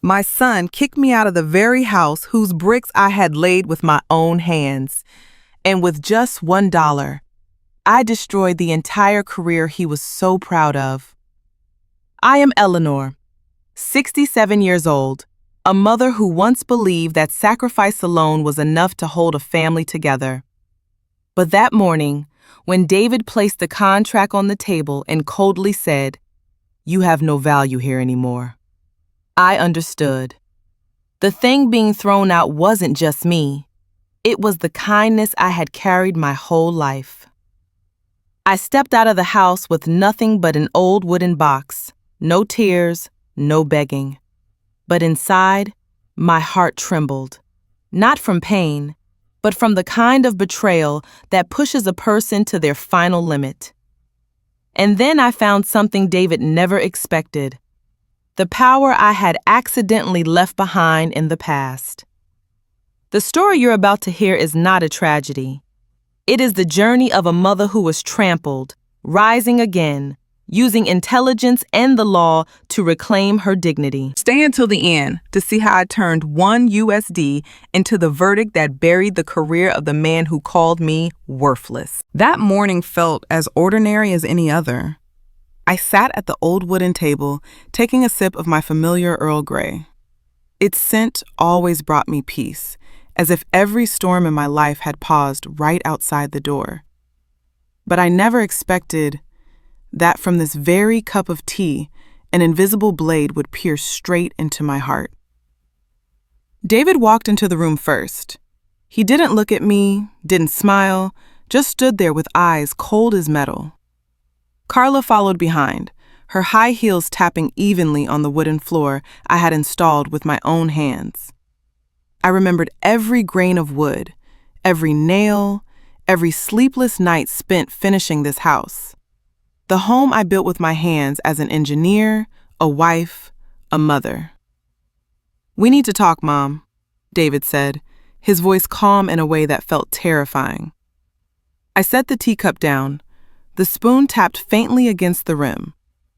My son kicked me out of the very house whose bricks I had laid with my own hands. And with just $1, I destroyed the entire career he was so proud of. I am Eleanor, 67 years old, a mother who once believed that sacrifice alone was enough to hold a family together. But that morning, when David placed the contract on the table and coldly said, "You have no value here anymore," I understood. The thing being thrown out wasn't just me. It was the kindness I had carried my whole life. I stepped out of the house with nothing but an old wooden box, no tears, no begging. But inside, my heart trembled, not from pain, but from the kind of betrayal that pushes a person to their final limit. And then I found something David never expected: the power I had accidentally left behind in the past. The story you're about to hear is not a tragedy. It is the journey of a mother who was trampled, rising again, using intelligence and the law to reclaim her dignity. Stay until the end to see how I turned $1 into the verdict that buried the career of the man who called me worthless. That morning felt as ordinary as any other. I sat at the old wooden table, taking a sip of my familiar Earl Grey. Its scent always brought me peace, as if every storm in my life had paused right outside the door. But I never expected that from this very cup of tea, an invisible blade would pierce straight into my heart. David walked into the room first. He didn't look at me, didn't smile, just stood there with eyes cold as metal. Carla followed behind, her high heels tapping evenly on the wooden floor I had installed with my own hands. I remembered every grain of wood, every nail, every sleepless night spent finishing this house. The home I built with my hands as an engineer, a wife, a mother. "We need to talk, Mom," David said, his voice calm in a way that felt terrifying. I set the teacup down. The spoon tapped faintly against the rim,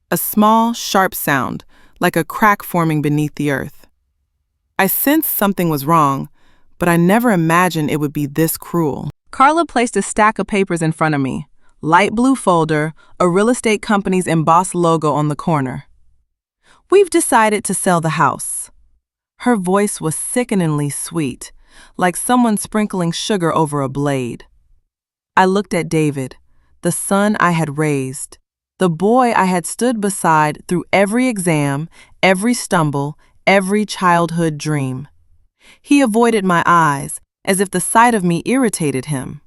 a small, sharp sound, like a crack forming beneath the earth. I sensed something was wrong, but I never imagined it would be this cruel. Carla placed a stack of papers in front of me, light blue folder, a real estate company's embossed logo on the corner. "We've decided to sell the house." Her voice was sickeningly sweet, like someone sprinkling sugar over a blade. I looked at David, the son I had raised, the boy I had stood beside through every exam, every stumble, every childhood dream. He avoided my eyes, as if the sight of me irritated him.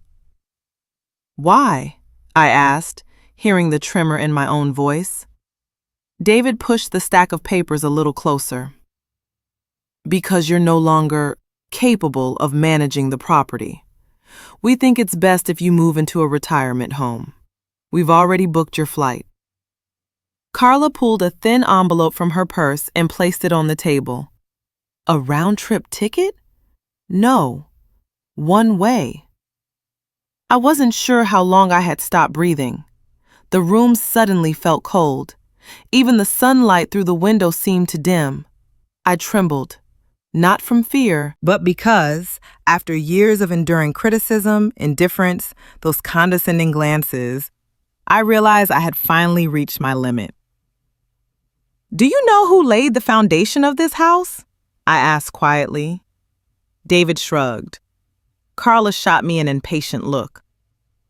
"Why?" I asked, hearing the tremor in my own voice. David pushed the stack of papers a little closer. "Because you're no longer capable of managing the property. We think it's best if you move into a retirement home. We've already booked your flight." Carla pulled a thin envelope from her purse and placed it on the table. A round-trip ticket? No. One way. I wasn't sure how long I had stopped breathing. The room suddenly felt cold. Even the sunlight through the window seemed to dim. I trembled. Not from fear, but because, after years of enduring criticism, indifference, those condescending glances, I realized I had finally reached my limit. "Do you know who laid the foundation of this house?" I asked quietly. David shrugged. Carla shot me an impatient look.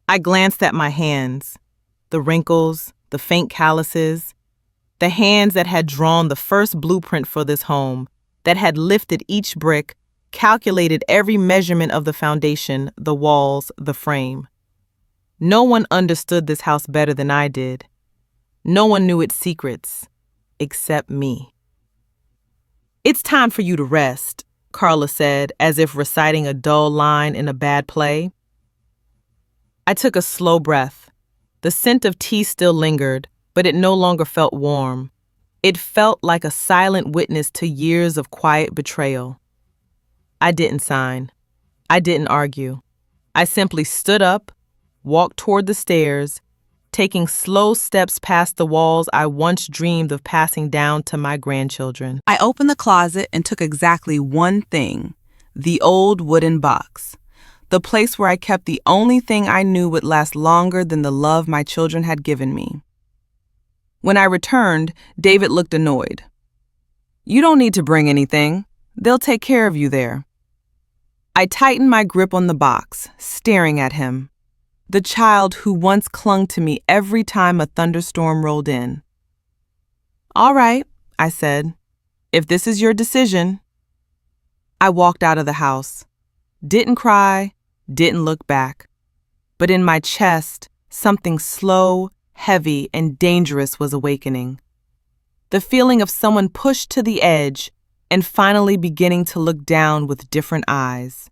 I glanced at my hands, the wrinkles, the faint calluses, the hands that had drawn the first blueprint for this home, that had lifted each brick, calculated every measurement of the foundation, the walls, the frame. No one understood this house better than I did. No one knew its secrets, except me. "It's time for you to rest," Carla said, as if reciting a dull line in a bad play. I took a slow breath. The scent of tea still lingered, but it no longer felt warm. It felt like a silent witness to years of quiet betrayal. I didn't sign. I didn't argue. I simply stood up, walked toward the stairs, taking slow steps past the walls I once dreamed of passing down to my grandchildren. I opened the closet and took exactly one thing, the old wooden box, the place where I kept the only thing I knew would last longer than the love my children had given me. When I returned, David looked annoyed. "You don't need to bring anything. They'll take care of you there." I tightened my grip on the box, staring at him, the child who once clung to me every time a thunderstorm rolled in. "All right," I said, "if this is your decision." I walked out of the house. Didn't cry, didn't look back. But in my chest, something slow, heavy, and dangerous was awakening. The feeling of someone pushed to the edge and finally beginning to look down with different eyes.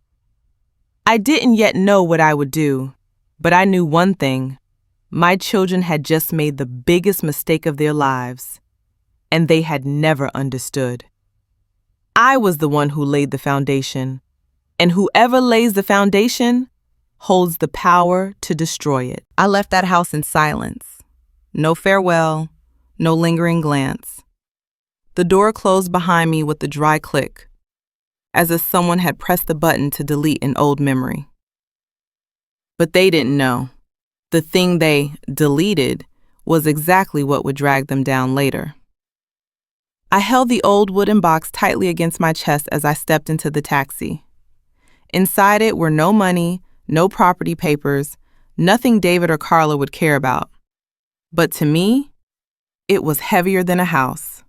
I didn't yet know what I would do, but I knew one thing. My children had just made the biggest mistake of their lives, and they had never understood. I was the one who laid the foundation, and whoever lays the foundation holds the power to destroy it. I left that house in silence. No farewell, no lingering glance. The door closed behind me with a dry click, as if someone had pressed the button to delete an old memory. But they didn't know. The thing they deleted was exactly what would drag them down later. I held the old wooden box tightly against my chest as I stepped into the taxi. Inside it were no money, no property papers, nothing David or Carla would care about. But to me, it was heavier than a house.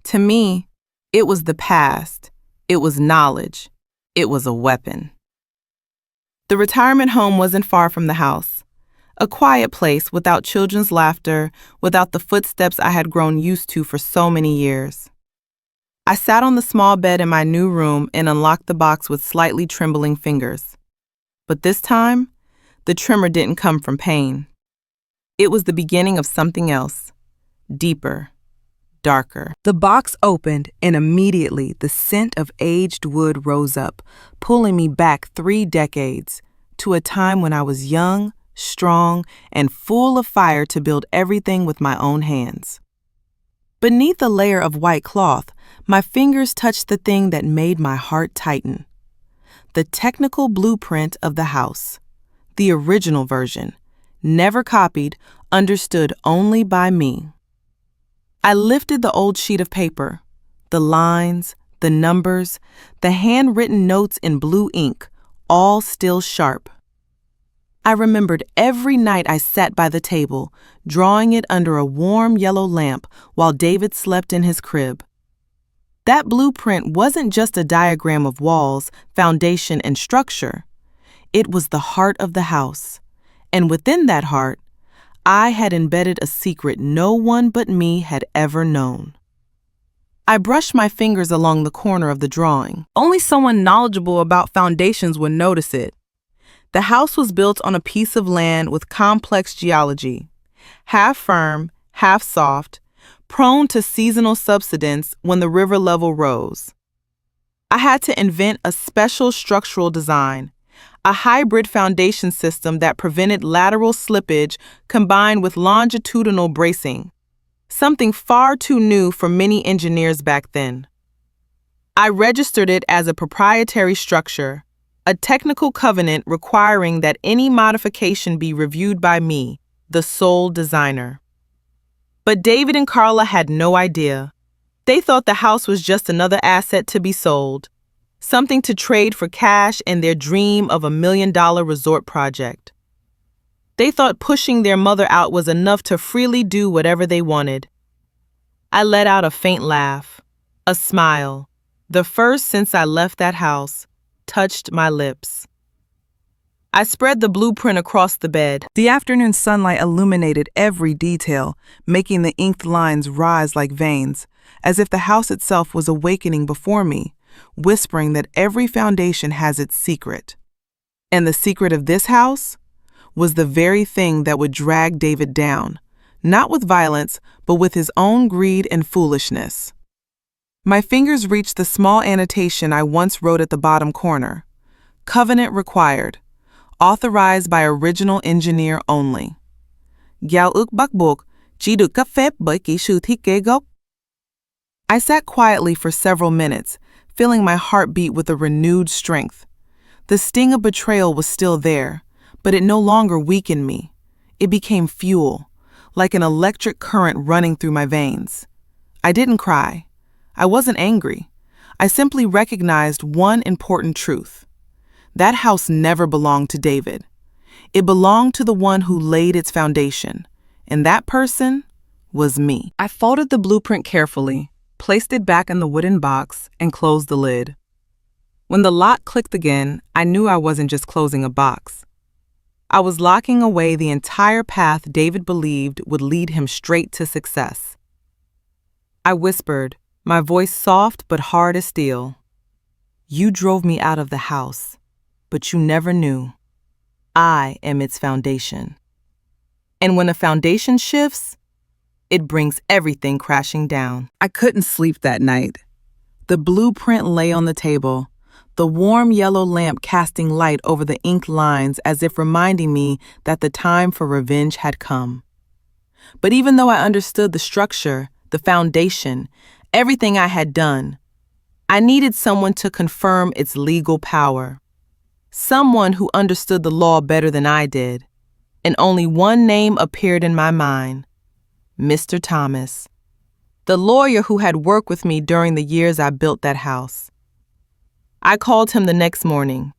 To me, it was the past. It was knowledge. It was a weapon. The retirement home wasn't far from the house. A quiet place without children's laughter, without the footsteps I had grown used to for so many years. I sat on the small bed in my new room and unlocked the box with slightly trembling fingers. But this time, the tremor didn't come from pain. It was the beginning of something else, deeper, darker. The box opened, and immediately the scent of aged wood rose up, pulling me back 3 decades to a time when I was young, strong, and full of fire to build everything with my own hands. Beneath a layer of white cloth, my fingers touched the thing that made my heart tighten. The technical blueprint of the house, the original version, never copied, understood only by me. I lifted the old sheet of paper, the lines, the numbers, the handwritten notes in blue ink, all still sharp. I remembered every night I sat by the table, drawing it under a warm yellow lamp while David slept in his crib. That blueprint wasn't just a diagram of walls, foundation, and structure. It was the heart of the house, and within that heart, I had embedded a secret no one but me had ever known. I brushed my fingers along the corner of the drawing. Only someone knowledgeable about foundations would notice it. The house was built on a piece of land with complex geology, half firm, half soft, prone to seasonal subsidence when the river level rose. I had to invent a special structural design, a hybrid foundation system that prevented lateral slippage combined with longitudinal bracing, something far too new for many engineers back then. I registered it as a proprietary structure, a technical covenant requiring that any modification be reviewed by me, the sole designer. But David and Carla had no idea. They thought the house was just another asset to be sold, something to trade for cash and their dream of $1 million resort project. They thought pushing their mother out was enough to freely do whatever they wanted. I let out a faint laugh, a smile, the first since I left that house, touched my lips. I spread the blueprint across the bed. The afternoon sunlight illuminated every detail, making the inked lines rise like veins, as if the house itself was awakening before me, whispering that every foundation has its secret. And the secret of this house was the very thing that would drag David down, not with violence, but with his own greed and foolishness. My fingers reached the small annotation I once wrote at the bottom corner. Covenant required. Authorized by original engineer only. Giao ước bắt buộc chỉ được cấp phép bởi kỹ sư thiết kế gốc. I sat quietly for several minutes, feeling my heart beat with a renewed strength. The sting of betrayal was still there, but it no longer weakened me. It became fuel, like an electric current running through my veins. I didn't cry. I wasn't angry. I simply recognized one important truth. That house never belonged to David. It belonged to the one who laid its foundation, and that person was me. I folded the blueprint carefully, placed it back in the wooden box, and closed the lid. When the lock clicked again, I knew I wasn't just closing a box. I was locking away the entire path David believed would lead him straight to success. I whispered, my voice soft but hard as steel. You drove me out of the house, but you never knew. I am its foundation. And when a foundation shifts, it brings everything crashing down. I couldn't sleep that night. The blueprint lay on the table, the warm yellow lamp casting light over the inked lines as if reminding me that the time for revenge had come. But even though I understood the structure, the foundation, everything I had done, I needed someone to confirm its legal power. Someone who understood the law better than I did. And only one name appeared in my mind. Mr. Thomas, the lawyer who had worked with me during the years I built that house. I called him the next morning.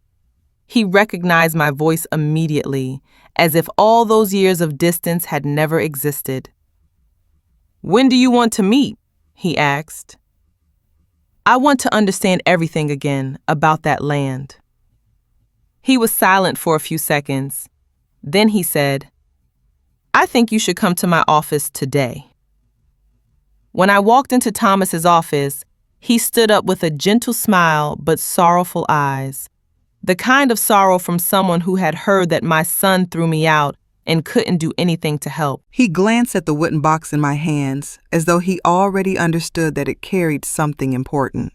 He recognized my voice immediately, as if all those years of distance had never existed. When do you want to meet? He asked. I want to understand everything again about that land. He was silent for a few seconds. Then he said, I think you should come to my office today. When I walked into Thomas's office, he stood up with a gentle smile but sorrowful eyes, the kind of sorrow from someone who had heard that my son threw me out and couldn't do anything to help. He glanced at the wooden box in my hands as though he already understood that it carried something important.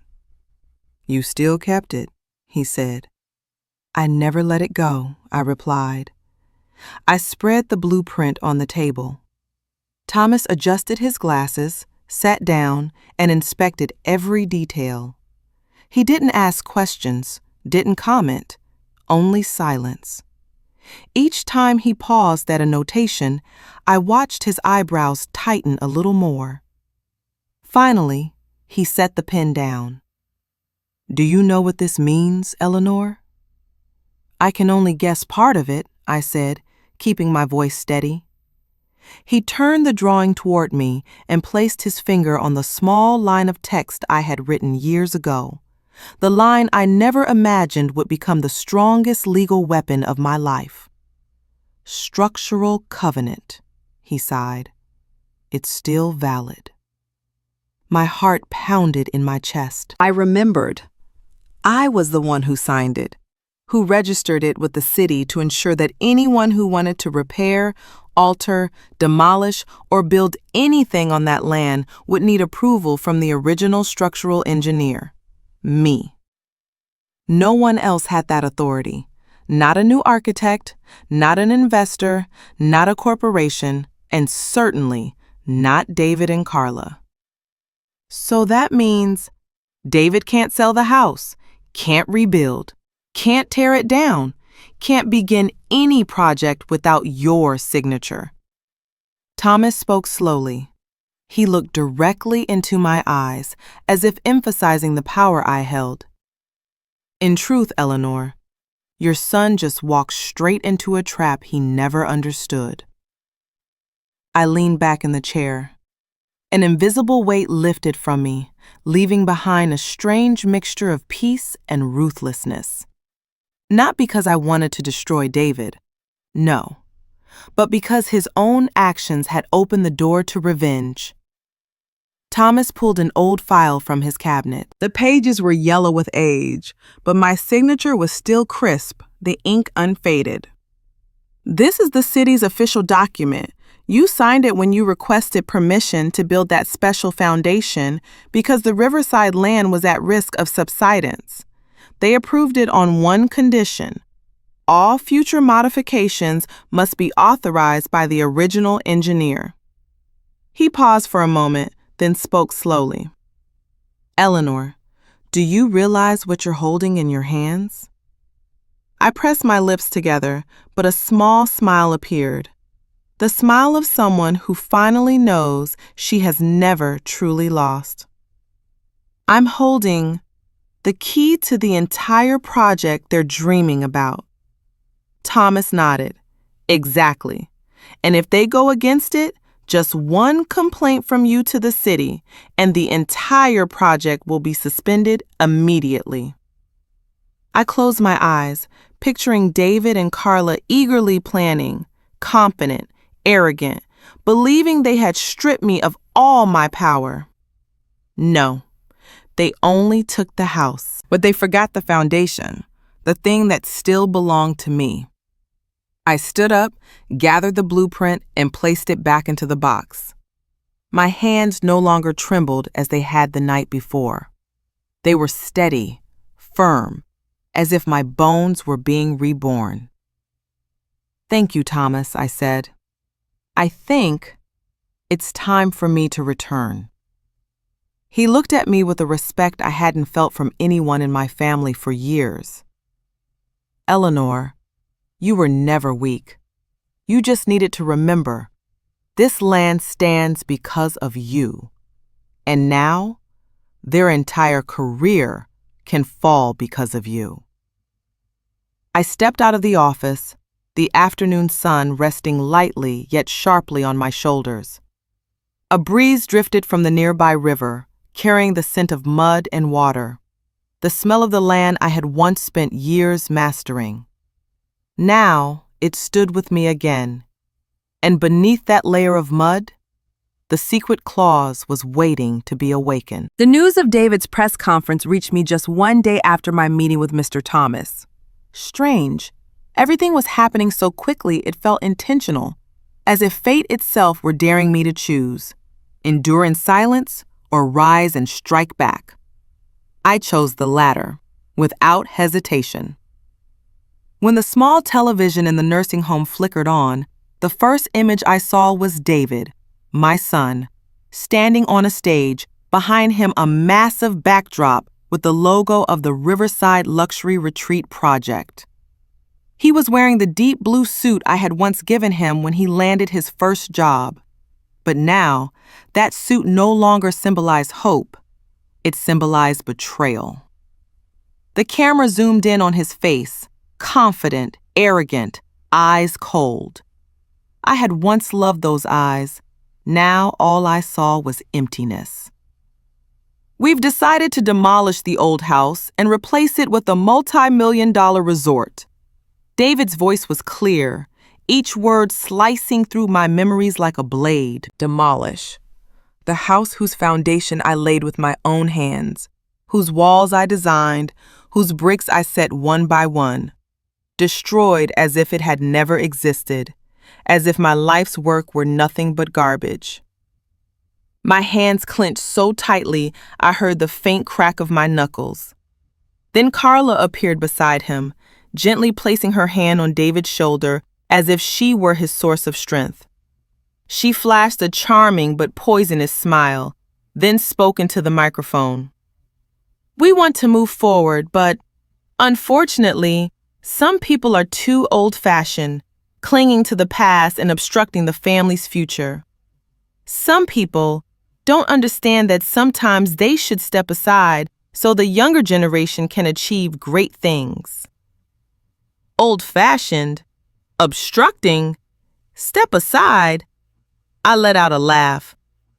You still kept it, he said. I never let it go, I replied. I spread the blueprint on the table. Thomas adjusted his glasses, sat down, and inspected every detail. He didn't ask questions, didn't comment, only silence. Each time he paused at a notation, I watched his eyebrows tighten a little more. Finally, he set the pen down. Do you know what this means, Eleanor? I can only guess part of it, I said, keeping my voice steady. He turned the drawing toward me and placed his finger on the small line of text I had written years ago, the line I never imagined would become the strongest legal weapon of my life. Structural covenant, he sighed. It's still valid. My heart pounded in my chest. I remembered. I was the one who signed it, who registered it with the city to ensure that anyone who wanted to repair, alter, demolish, or build anything on that land would need approval from the original structural engineer, me. No one else had that authority. Not a new architect, not an investor, not a corporation, and certainly not David and Carla. So that means David can't sell the house, can't rebuild, can't tear it down, can't begin any project without your signature. Thomas spoke slowly. He looked directly into my eyes, as if emphasizing the power I held. In truth, Eleanor, your son just walked straight into a trap he never understood. I leaned back in the chair. An invisible weight lifted from me, leaving behind a strange mixture of peace and ruthlessness. Not because I wanted to destroy David, no, but because his own actions had opened the door to revenge. Thomas pulled an old file from his cabinet. The pages were yellow with age, but my signature was still crisp, the ink unfaded. This is the city's official document. You signed it when you requested permission to build that special foundation because the riverside land was at risk of subsidence. They approved it on one condition. All future modifications must be authorized by the original engineer. He paused for a moment, then spoke slowly. Eleanor, do you realize what you're holding in your hands? I pressed my lips together, but a small smile appeared. The smile of someone who finally knows she has never truly lost. I'm holding the key to the entire project they're dreaming about. Thomas nodded. Exactly. And if they go against it, just one complaint from you to the city, and the entire project will be suspended immediately. I closed my eyes, picturing David and Carla eagerly planning, confident, arrogant, believing they had stripped me of all my power. No, they only took the house, but they forgot the foundation, the thing that still belonged to me. I stood up, gathered the blueprint, and placed it back into the box. My hands no longer trembled as they had the night before. They were steady, firm, as if my bones were being reborn. Thank you, Thomas, I said. I think it's time for me to return. He looked at me with a respect I hadn't felt from anyone in my family for years. Eleanor, you were never weak. You just needed to remember, this land stands because of you. And now, their entire career can fall because of you. I stepped out of the office, the afternoon sun resting lightly yet sharply on my shoulders. A breeze drifted from the nearby river, carrying the scent of mud and water, the smell of the land I had once spent years mastering. Now it stood with me again, and beneath that layer of mud, the secret clause was waiting to be awakened. The news of David's press conference reached me just one day after my meeting with Mr. Thomas. Strange. Everything was happening so quickly it felt intentional, as if fate itself were daring me to choose, endure in silence or rise and strike back. I chose the latter, without hesitation. When the small television in the nursing home flickered on, the first image I saw was David, my son, standing on a stage, behind him a massive backdrop with the logo of the Riverside Luxury Retreat Project. He was wearing the deep blue suit I had once given him when he landed his first job. But now, that suit no longer symbolized hope. It symbolized betrayal. The camera zoomed in on his face, confident, arrogant, eyes cold. I had once loved those eyes. Now all I saw was emptiness. We've decided to demolish the old house and replace it with a multi-million-dollar resort. David's voice was clear, each word slicing through my memories like a blade. Demolish. The house whose foundation I laid with my own hands, whose walls I designed, whose bricks I set one by one. Destroyed as if it had never existed, as if my life's work were nothing but garbage. My hands clenched so tightly I heard the faint crack of my knuckles. Then Carla appeared beside him, gently placing her hand on David's shoulder as if she were his source of strength. She flashed a charming but poisonous smile, then spoke into the microphone. We want to move forward, but unfortunately, some people are too old-fashioned, clinging to the past and obstructing the family's future. Some people don't understand that sometimes they should step aside so the younger generation can achieve great things. Old-fashioned? Obstructing? Step aside? I let out a laugh,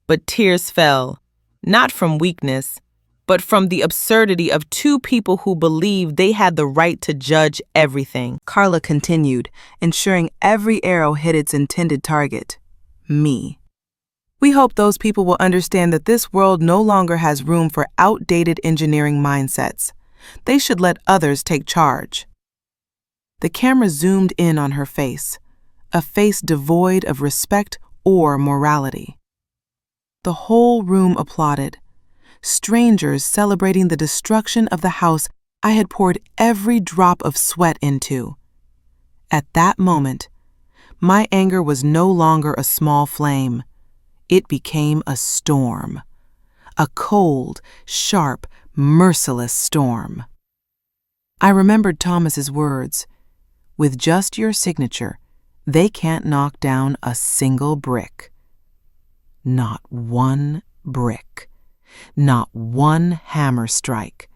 but tears fell, not from weakness, but from the absurdity of two people who believed they had the right to judge everything. Carla continued, ensuring every arrow hit its intended target, me. We hope those people will understand that this world no longer has room for outdated engineering mindsets. They should let others take charge. The camera zoomed in on her face, a face devoid of respect or morality. The whole room applauded, strangers celebrating the destruction of the house I had poured every drop of sweat into. At that moment, my anger was no longer a small flame. It became a storm. A cold, sharp, merciless storm. I remembered Thomas's words. With just your signature, they can't knock down a single brick. Not one brick. Not one hammer strike.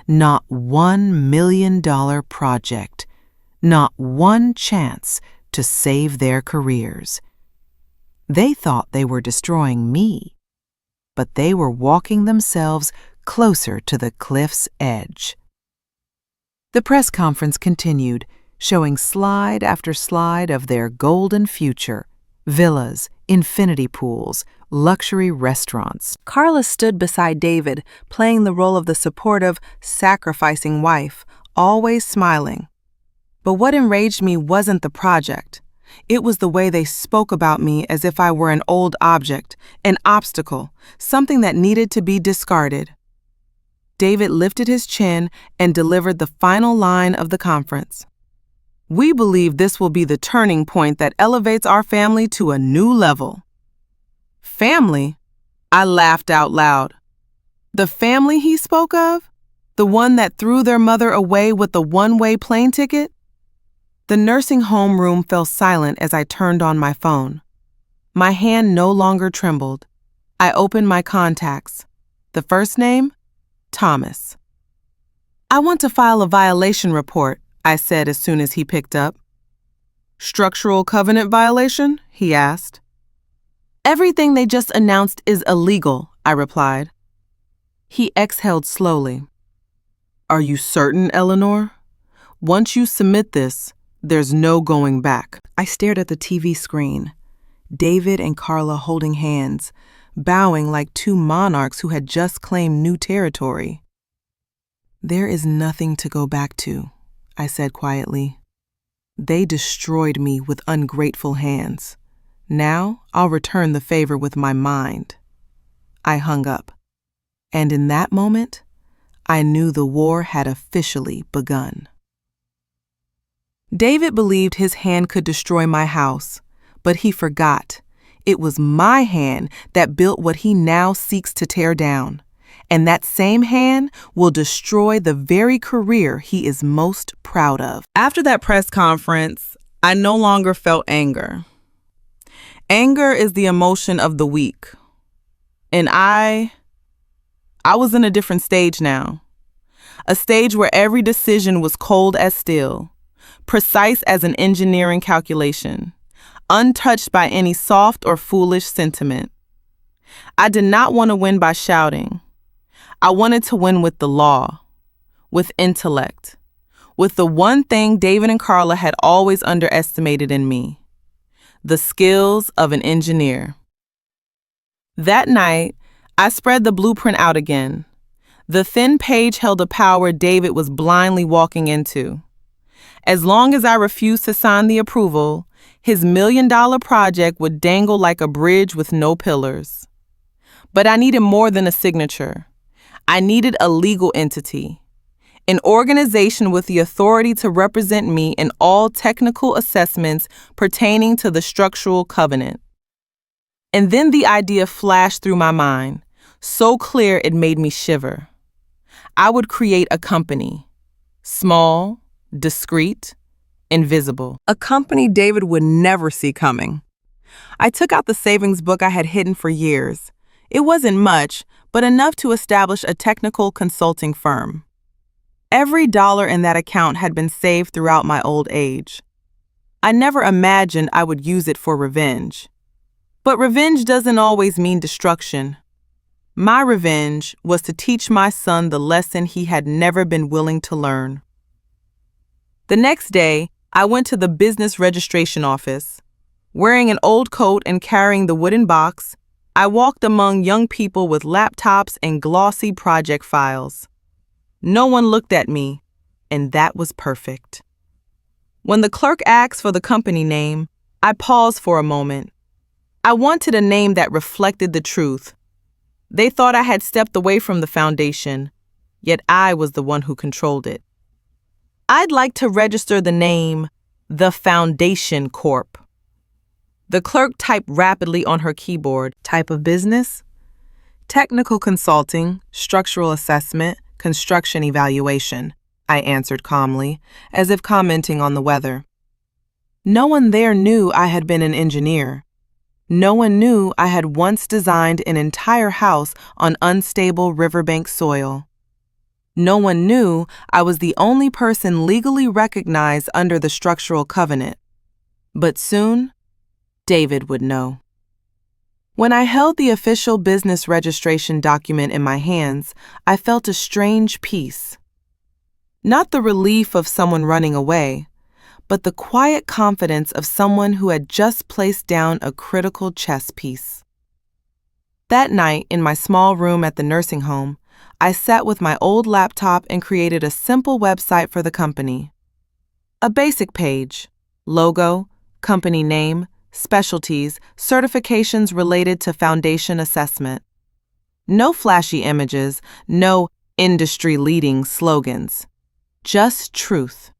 Not $1 million project. Not one chance to save their careers. They thought they were destroying me, but they were walking themselves closer to the cliff's edge. The press conference continued, showing slide after slide of their golden future: villas, infinity pools, luxury restaurants. Carla stood beside David, playing the role of the supportive, sacrificing wife, always smiling. But what enraged me wasn't the project. It was the way they spoke about me as if I were an old object, an obstacle, something that needed to be discarded. David lifted his chin and delivered the final line of the conference. We believe this will be the turning point that elevates our family to a new level. Family? I laughed out loud. The family he spoke of? The one that threw their mother away with the one-way plane ticket? The nursing home room fell silent as I turned on my phone. My hand no longer trembled. I opened my contacts. The first name? Thomas. I want to file a violation report, I said as soon as he picked up. Structural covenant violation? He asked. Everything they just announced is illegal, I replied. He exhaled slowly. Are you certain, Eleanor? Once you submit this, there's no going back. I stared at the TV screen. David and Carla holding hands, bowing like two monarchs who had just claimed new territory. There is nothing to go back to, I said quietly. They destroyed me with ungrateful hands. Now I'll return the favor with my mind. I hung up. And in that moment, I knew the war had officially begun. David believed his hand could destroy my house, but he forgot. It was my hand that built what he now seeks to tear down, and that same hand will destroy the very career he is most proud of. After that press conference, I no longer felt anger. Anger is the emotion of the weak, and I was in a different stage now, a stage where every decision was cold as steel, precise as an engineering calculation, untouched by any soft or foolish sentiment. I did not want to win by shouting. I wanted to win with the law, with intellect, with the one thing David and Carla had always underestimated in me: the skills of an engineer. That night, I spread the blueprint out again. The thin page held a power David was blindly walking into. As long as I refused to sign the approval, his $1 million project would dangle like a bridge with no pillars. But I needed more than a signature. I needed a legal entity, an organization with the authority to represent me in all technical assessments pertaining to the structural covenant. And then the idea flashed through my mind, so clear it made me shiver. I would create a company, small, discreet, invisible. A company David would never see coming. I took out the savings book I had hidden for years. It wasn't much, but enough to establish a technical consulting firm. Every dollar in that account had been saved throughout my old age. I never imagined I would use it for revenge. But revenge doesn't always mean destruction. My revenge was to teach my son the lesson he had never been willing to learn. The next day, I went to the business registration office. Wearing an old coat and carrying the wooden box, I walked among young people with laptops and glossy project files. No one looked at me, and that was perfect. When the clerk asked for the company name, I paused for a moment. I wanted a name that reflected the truth. They thought I had stepped away from the foundation, yet I was the one who controlled it. I'd like to register the name, The Foundation Corp. The clerk typed rapidly on her keyboard. Type of business? Technical consulting, structural assessment, construction evaluation, I answered calmly, as if commenting on the weather. No one there knew I had been an engineer. No one knew I had once designed an entire house on unstable riverbank soil. No one knew I was the only person legally recognized under the structural covenant. But soon, David would know. When I held the official business registration document in my hands, I felt a strange peace. Not the relief of someone running away, but the quiet confidence of someone who had just placed down a critical chess piece. That night, in my small room at the nursing home, I sat with my old laptop and created a simple website for the company. A basic page, logo, company name, specialties, certifications related to foundation assessment. No flashy images, no industry-leading slogans. Just truth.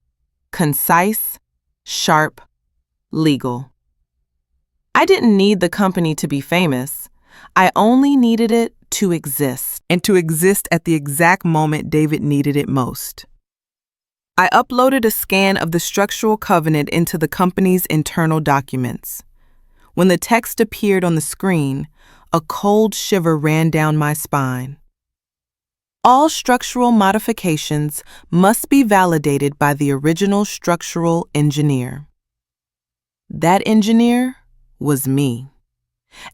Concise, sharp, legal. I didn't need the company to be famous. I only needed it to exist, and to exist at the exact moment David needed it most. I uploaded a scan of the structural covenant into the company's internal documents. When the text appeared on the screen, a cold shiver ran down my spine. All structural modifications must be validated by the original structural engineer. That engineer was me,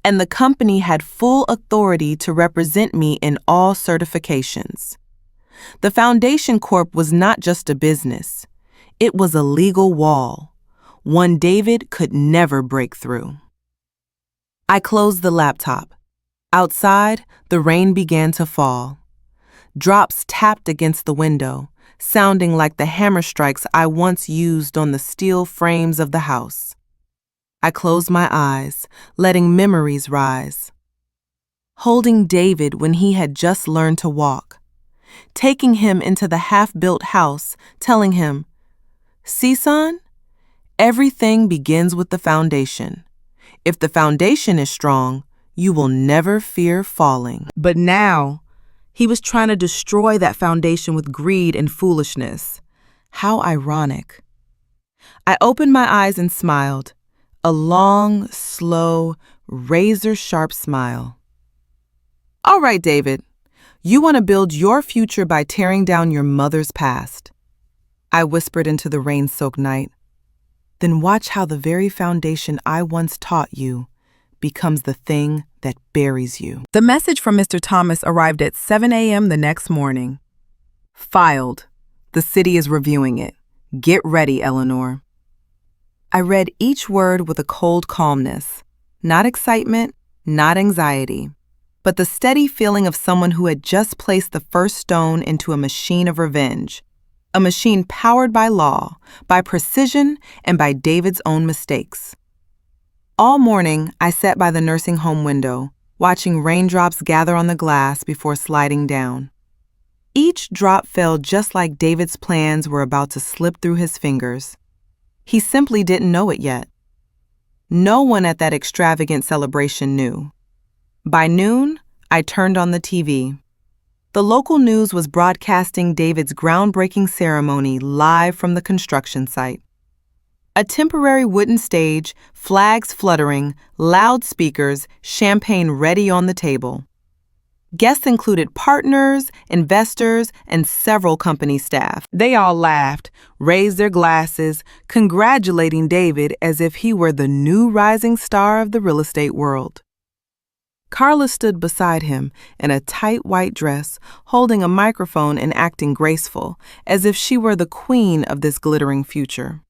and the company had full authority to represent me in all certifications. The Foundation Corp was not just a business. It was a legal wall, one David could never break through. I closed the laptop. Outside, the rain began to fall. Drops tapped against the window, sounding like the hammer strikes I once used on the steel frames of the house. I closed my eyes, letting memories rise. Holding David when he had just learned to walk. Taking him into the half-built house, telling him, "See, son, everything begins with the foundation. If the foundation is strong, you will never fear falling." But now, he was trying to destroy that foundation with greed and foolishness. How ironic. I opened my eyes and smiled, a long, slow, razor-sharp smile. "All right, David. You want to build your future by tearing down your mother's past," I whispered into the rain-soaked night. "Then watch how the very foundation I once taught you becomes the thing that buries you." The message from Mr. Thomas arrived at 7 a.m. the next morning. Filed. The city is reviewing it. Get ready, Eleanor. I read each word with a cold calmness. Not excitement, not anxiety, but the steady feeling of someone who had just placed the first stone into a machine of revenge. A machine powered by law, by precision, and by David's own mistakes. All morning, I sat by the nursing home window, watching raindrops gather on the glass before sliding down. Each drop fell just like David's plans were about to slip through his fingers. He simply didn't know it yet. No one at that extravagant celebration knew. By noon, I turned on the TV. The local news was broadcasting David's groundbreaking ceremony live from the construction site. A temporary wooden stage, flags fluttering, loudspeakers, champagne ready on the table. Guests included partners, investors, and several company staff. They all laughed, raised their glasses, congratulating David as if he were the new rising star of the real estate world. Carla stood beside him in a tight white dress, holding a microphone and acting graceful, as if she were the queen of this glittering future.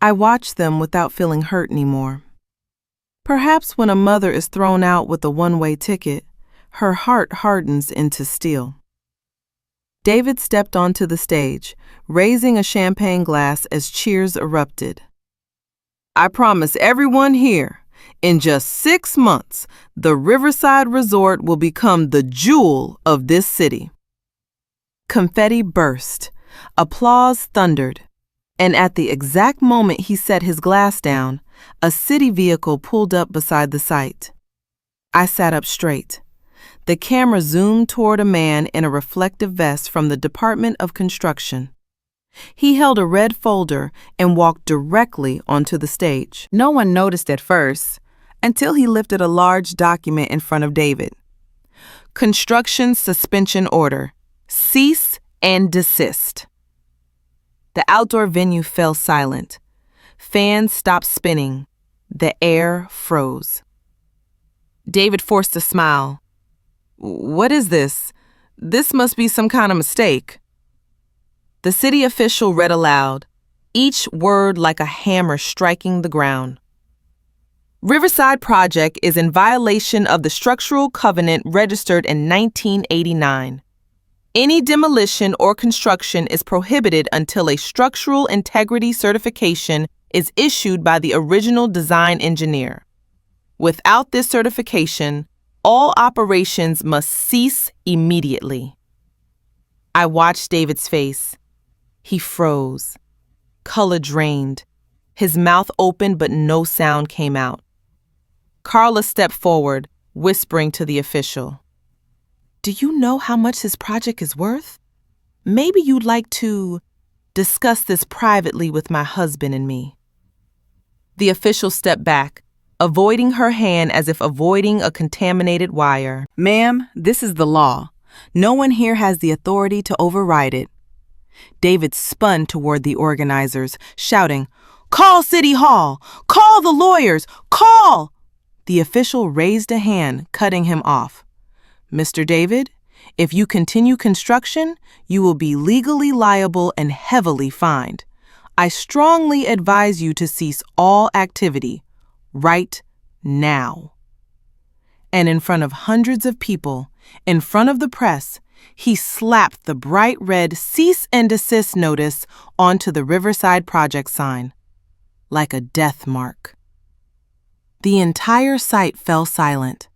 I watched them without feeling hurt anymore. Perhaps when a mother is thrown out with a one-way ticket, her heart hardens into steel. David stepped onto the stage, raising a champagne glass as cheers erupted. "I promise everyone here, in just 6 months, the Riverside Resort will become the jewel of this city." Confetti burst. Applause thundered. And at the exact moment he set his glass down, a city vehicle pulled up beside the site. I sat up straight. The camera zoomed toward a man in a reflective vest from the Department of Construction. He held a red folder and walked directly onto the stage. No one noticed at first, until he lifted a large document in front of David. Construction suspension order. Cease and desist. The outdoor venue fell silent. Fans stopped spinning. The air froze. David forced a smile. "What is this? This must be some kind of mistake." The city official read aloud, each word like a hammer striking the ground. Riverside Project is in violation of the structural covenant registered in 1989. Any demolition or construction is prohibited until a structural integrity certification is issued by the original design engineer. Without this certification, all operations must cease immediately. I watched David's face. He froze. Color drained. His mouth opened, but no sound came out. Carla stepped forward, whispering to the official. "Do you know how much this project is worth? Maybe you'd like to discuss this privately with my husband and me." The official stepped back, avoiding her hand as if avoiding a contaminated wire. "Ma'am, this is the law. No one here has the authority to override it." David spun toward the organizers, shouting, "Call City Hall! Call the lawyers! Call!" The official raised a hand, cutting him off. "Mr. David, if you continue construction, you will be legally liable and heavily fined. I strongly advise you to cease all activity right now." And in front of hundreds of people, in front of the press, he slapped the bright red cease and desist notice onto the Riverside Project sign, like a death mark. The entire site fell silent.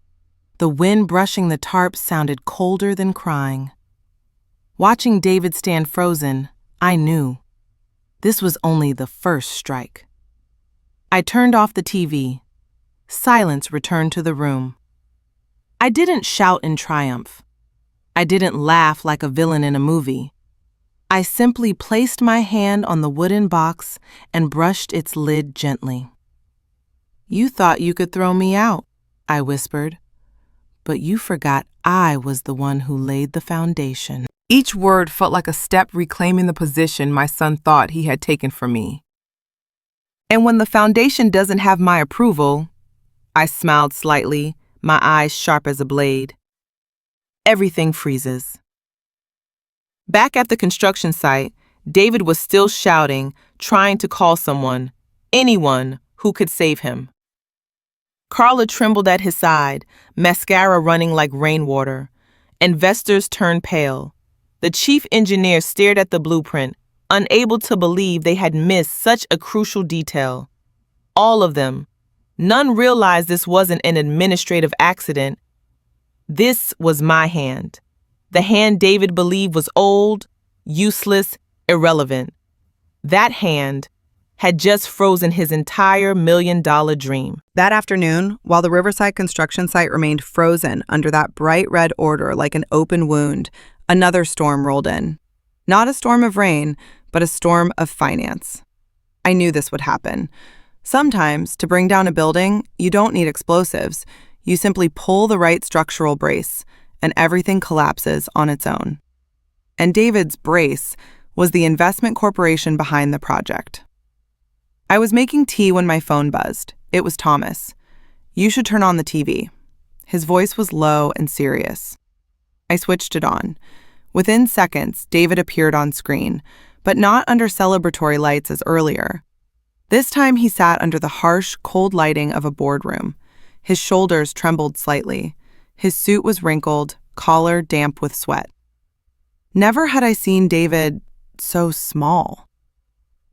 The wind brushing the tarp sounded colder than crying. Watching David stand frozen, I knew this was only the first strike. I turned off the TV. Silence returned to the room. I didn't shout in triumph. I didn't laugh like a villain in a movie. I simply placed my hand on the wooden box and brushed its lid gently. "You thought you could throw me out," I whispered, "but you forgot I was the one who laid the foundation." Each word felt like a step reclaiming the position my son thought he had taken from me. And when the foundation doesn't have my approval, I smiled slightly, my eyes sharp as a blade. Everything freezes. Back at the construction site, David was still shouting, trying to call someone, anyone who could save him. Carla trembled at his side, mascara running like rainwater. Investors turned pale. The chief engineer stared at the blueprint, unable to believe they had missed such a crucial detail. All of them. None realized this wasn't an administrative accident. This was my hand. The hand David believed was old, useless, irrelevant. That hand had just frozen his entire $1 million dream. That afternoon, while the Riverside construction site remained frozen under that bright red order like an open wound, another storm rolled in. Not a storm of rain, but a storm of finance. I knew this would happen. Sometimes, to bring down a building, you don't need explosives. You simply pull the right structural brace, and everything collapses on its own. And David's brace was the investment corporation behind the project. I was making tea when my phone buzzed. It was Thomas. "You should turn on the TV." His voice was low and serious. I switched it on. Within seconds, David appeared on screen, but not under celebratory lights as earlier. This time he sat under the harsh, cold lighting of a boardroom. His shoulders trembled slightly. His suit was wrinkled, collar damp with sweat. Never had I seen David so small.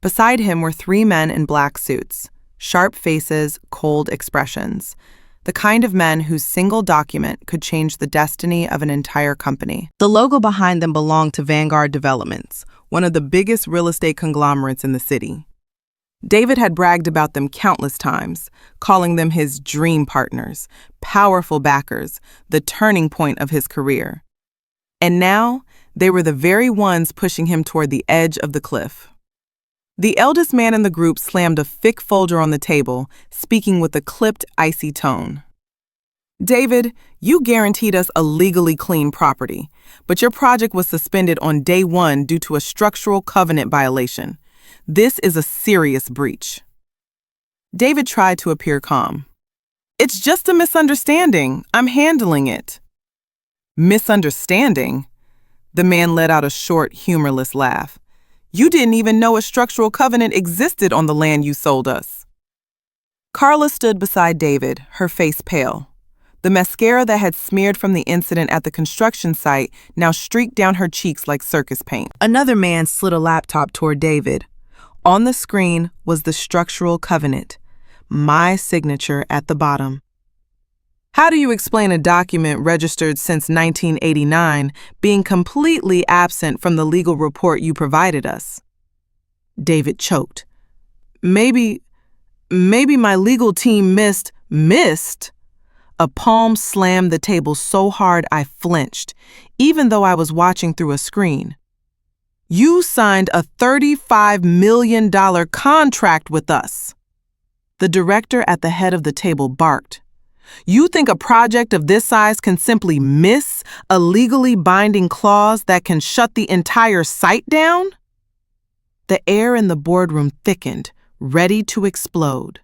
Beside him were 3 men in black suits, sharp faces, cold expressions. The kind of men whose single document could change the destiny of an entire company. The logo behind them belonged to Vanguard Developments, one of the biggest real estate conglomerates in the city. David had bragged about them countless times, calling them his dream partners, powerful backers, the turning point of his career. And now, they were the very ones pushing him toward the edge of the cliff. The eldest man in the group slammed a thick folder on the table, speaking with a clipped, icy tone. "David, you guaranteed us a legally clean property, but your project was suspended on day one due to a structural covenant violation. This is a serious breach." David tried to appear calm. "It's just a misunderstanding. I'm handling it." "Misunderstanding?" The man let out a short, humorless laugh. "You didn't even know a structural covenant existed on the land you sold us." Carla stood beside David, her face pale. The mascara that had smeared from the incident at the construction site now streaked down her cheeks like circus paint. Another man slid a laptop toward David. On the screen was the structural covenant, my signature at the bottom. "How do you explain a document registered since 1989 being completely absent from the legal report you provided us?" David choked. Maybe my legal team missed? A palm slammed the table so hard I flinched, even though I was watching through a screen. "You signed a $35 million contract with us." The director at the head of the table barked. "You think a project of this size can simply miss a legally binding clause that can shut the entire site down?" The air in the boardroom thickened, ready to explode.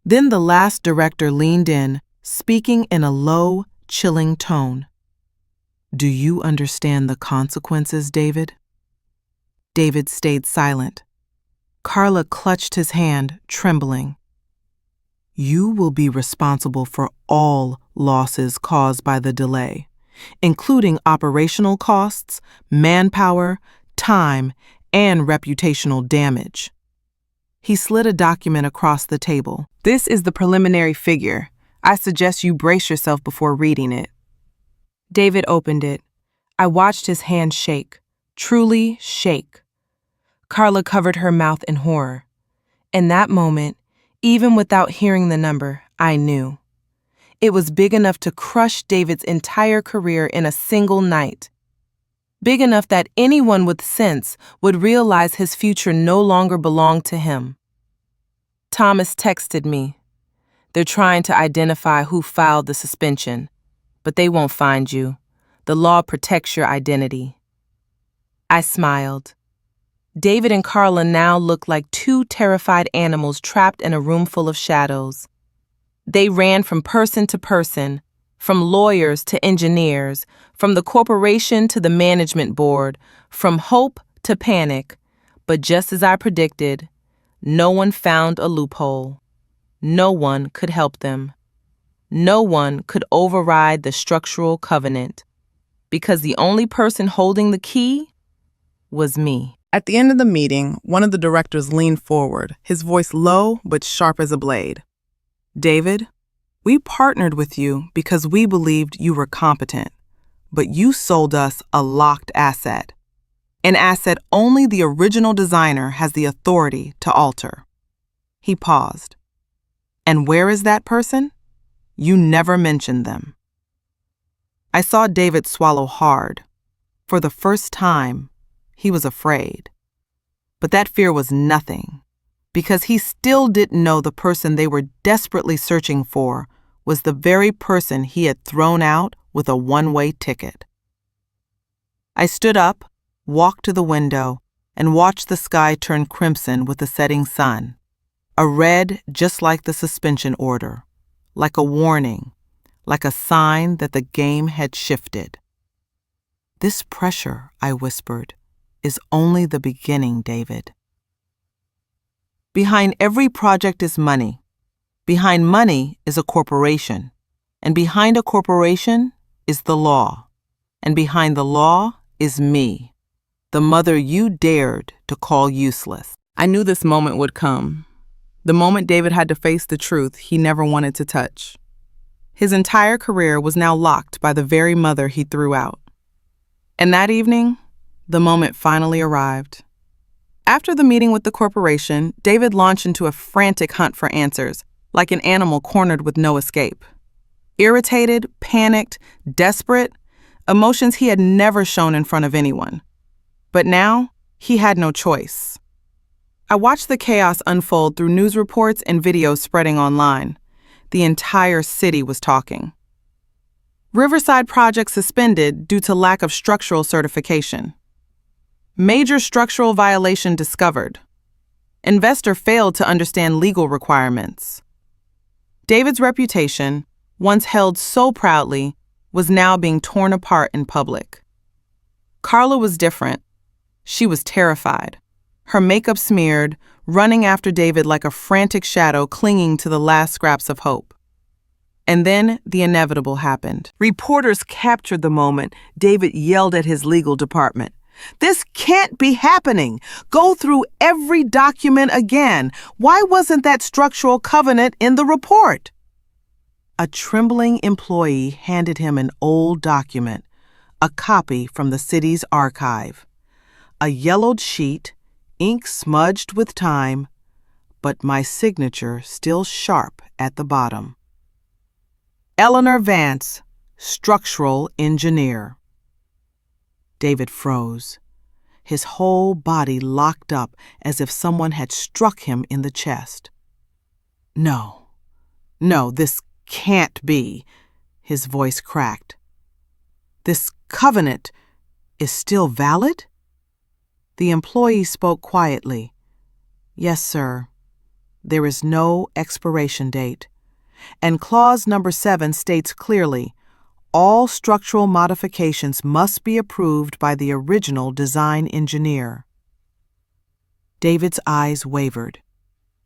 Then the last director leaned in, speaking in a low, chilling tone. "Do you understand the consequences, David?" David stayed silent. Carla clutched his hand, trembling. "You will be responsible for all losses caused by the delay, including operational costs, manpower, time, and reputational damage." He slid a document across the table. "This is the preliminary figure. I suggest you brace yourself before reading it." David opened it. I watched his hand shake, truly shake. Carla covered her mouth in horror. In that moment, even without hearing the number, I knew. It was big enough to crush David's entire career in a single night. Big enough that anyone with sense would realize his future no longer belonged to him. Thomas texted me. "They're trying to identify who filed the suspension, but they won't find you. The law protects your identity." I smiled. David and Carla now looked like two terrified animals trapped in a room full of shadows. They ran from person to person, from lawyers to engineers, from the corporation to the management board, from hope to panic. But just as I predicted, no one found a loophole. No one could help them. No one could override the structural covenant, because the only person holding the key was me. At the end of the meeting, one of the directors leaned forward, his voice low but sharp as a blade. "David, we partnered with you because we believed you were competent, but you sold us a locked asset, an asset only the original designer has the authority to alter." He paused. "And where is that person? You never mentioned them." I saw David swallow hard. For the first time, he was afraid. But that fear was nothing, because he still didn't know the person they were desperately searching for was the very person he had thrown out with a one-way ticket. I stood up, walked to the window, and watched the sky turn crimson with the setting sun. A red just like the suspension order, like a warning, like a sign that the game had shifted. "This pressure," I whispered, "is only the beginning, David." Behind every project is money. Behind money is a corporation. And behind a corporation is the law. And behind the law is me, the mother you dared to call useless. I knew this moment would come. The moment David had to face the truth he never wanted to touch. His entire career was now locked by the very mother he threw out. And that evening, the moment finally arrived. After the meeting with the corporation, David launched into a frantic hunt for answers, like an animal cornered with no escape. Irritated, panicked, desperate, emotions he had never shown in front of anyone. But now, he had no choice. I watched the chaos unfold through news reports and videos spreading online. The entire city was talking. Riverside project suspended due to lack of structural certification. Major structural violation discovered. Investor failed to understand legal requirements. David's reputation, once held so proudly, was now being torn apart in public. Carla was different. She was terrified, her makeup smeared, running after David like a frantic shadow clinging to the last scraps of hope. And then the inevitable happened. Reporters captured the moment. David yelled at his legal department. "This can't be happening. Go through every document again. Why wasn't that structural covenant in the report?" A trembling employee handed him an old document, a copy from the city's archive. A yellowed sheet, ink smudged with time, but my signature still sharp at the bottom. Eleanor Vance, structural engineer. David froze, his whole body locked up as if someone had struck him in the chest. No, this can't be, his voice cracked. This covenant is still valid? The employee spoke quietly. "Yes, sir. There is no expiration date. And clause number 7 states clearly, all structural modifications must be approved by the original design engineer." David's eyes wavered.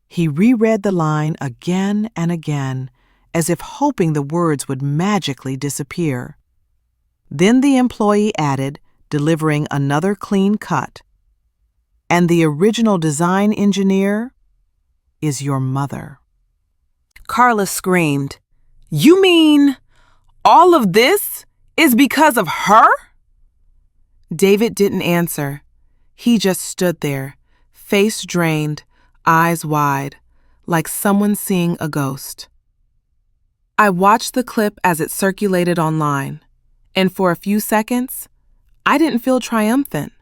He reread the line again and again, as if hoping the words would magically disappear. Then the employee added, delivering another clean cut, "And the original design engineer is your mother." Carla screamed, "You mean all of this is because of her?" David didn't answer. He just stood there, face drained, eyes wide, like someone seeing a ghost. I watched the clip as it circulated online, and for a few seconds, I didn't feel triumphant.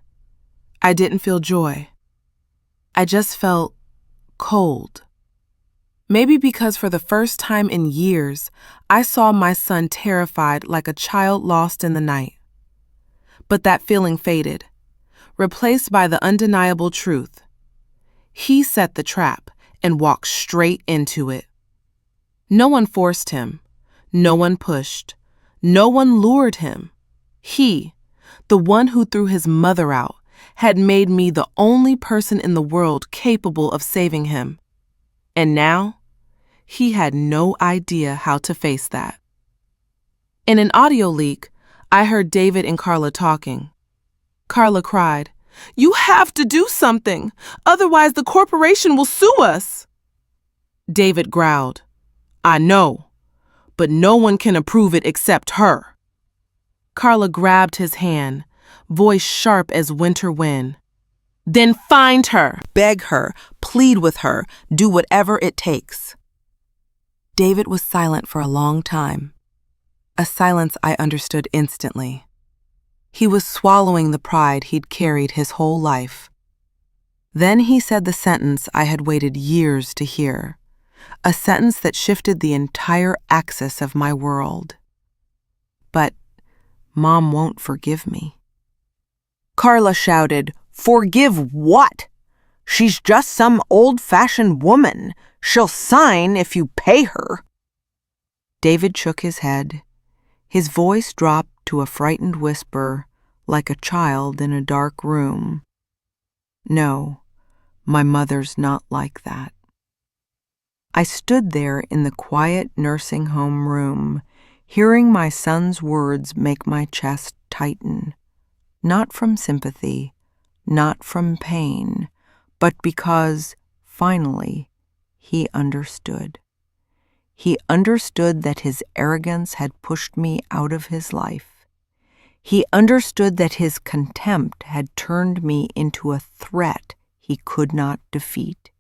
I didn't feel joy. I just felt cold. Maybe because for the first time in years, I saw my son terrified like a child lost in the night. But that feeling faded, replaced by the undeniable truth. He set the trap and walked straight into it. No one forced him. No one pushed. No one lured him. He, the one who threw his mother out, had made me the only person in the world capable of saving him. And now, he had no idea how to face that. In an audio leak, I heard David and Carla talking. Carla cried, "You have to do something, otherwise the corporation will sue us." David growled, "I know, but no one can approve it except her." Carla grabbed his hand, voice sharp as winter wind. "Then find her, beg her, plead with her, do whatever it takes." David was silent for a long time, a silence I understood instantly. He was swallowing the pride he'd carried his whole life. Then he said the sentence I had waited years to hear, a sentence that shifted the entire axis of my world. "But Mom won't forgive me." Carla shouted, "Forgive what? She's just some old-fashioned woman. She'll sign if you pay her." David shook his head. His voice dropped to a frightened whisper, like a child in a dark room. "No, my mother's not like that." I stood there in the quiet nursing home room, hearing my son's words make my chest tighten, not from sympathy, not from pain, but because, finally, he understood. He understood that his arrogance had pushed me out of his life. He understood that his contempt had turned me into a threat he could not defeat.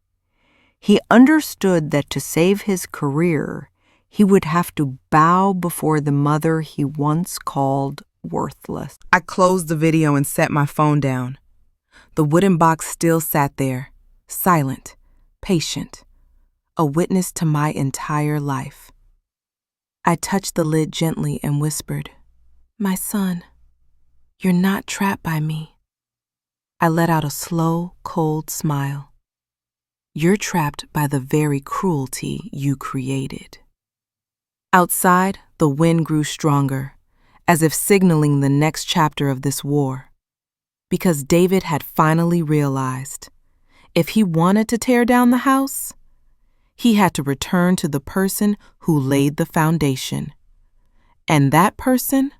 He understood that to save his career, he would have to bow before the mother he once called worthless. I closed the video and set my phone down. The wooden box still sat there, silent, patient, a witness to my entire life. I touched the lid gently and whispered, "My son, you're not trapped by me." I let out a slow, cold smile. "You're trapped by the very cruelty you created." Outside, the wind grew stronger, as if signaling the next chapter of this war. Because David had finally realized, if he wanted to tear down the house, he had to return to the person who laid the foundation. And that person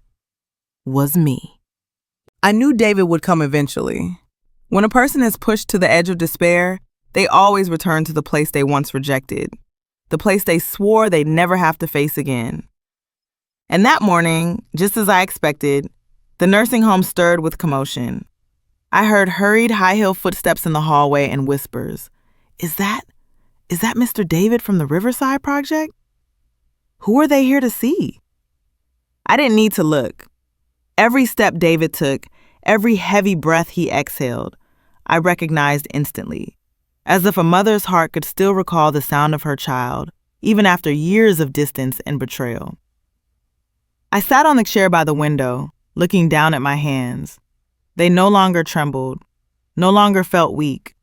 was me. I knew David would come eventually. When a person is pushed to the edge of despair, they always return to the place they once rejected, the place they swore they'd never have to face again. And that morning, just as I expected, the nursing home stirred with commotion. I heard hurried, high-heel footsteps in the hallway and whispers. Is that Mr. David from the Riverside Project? Who are they here to see?" I didn't need to look. Every step David took, every heavy breath he exhaled, I recognized instantly, as if a mother's heart could still recall the sound of her child, even after years of distance and betrayal. I sat on the chair by the window, looking down at my hands. They no longer trembled, no longer felt weak.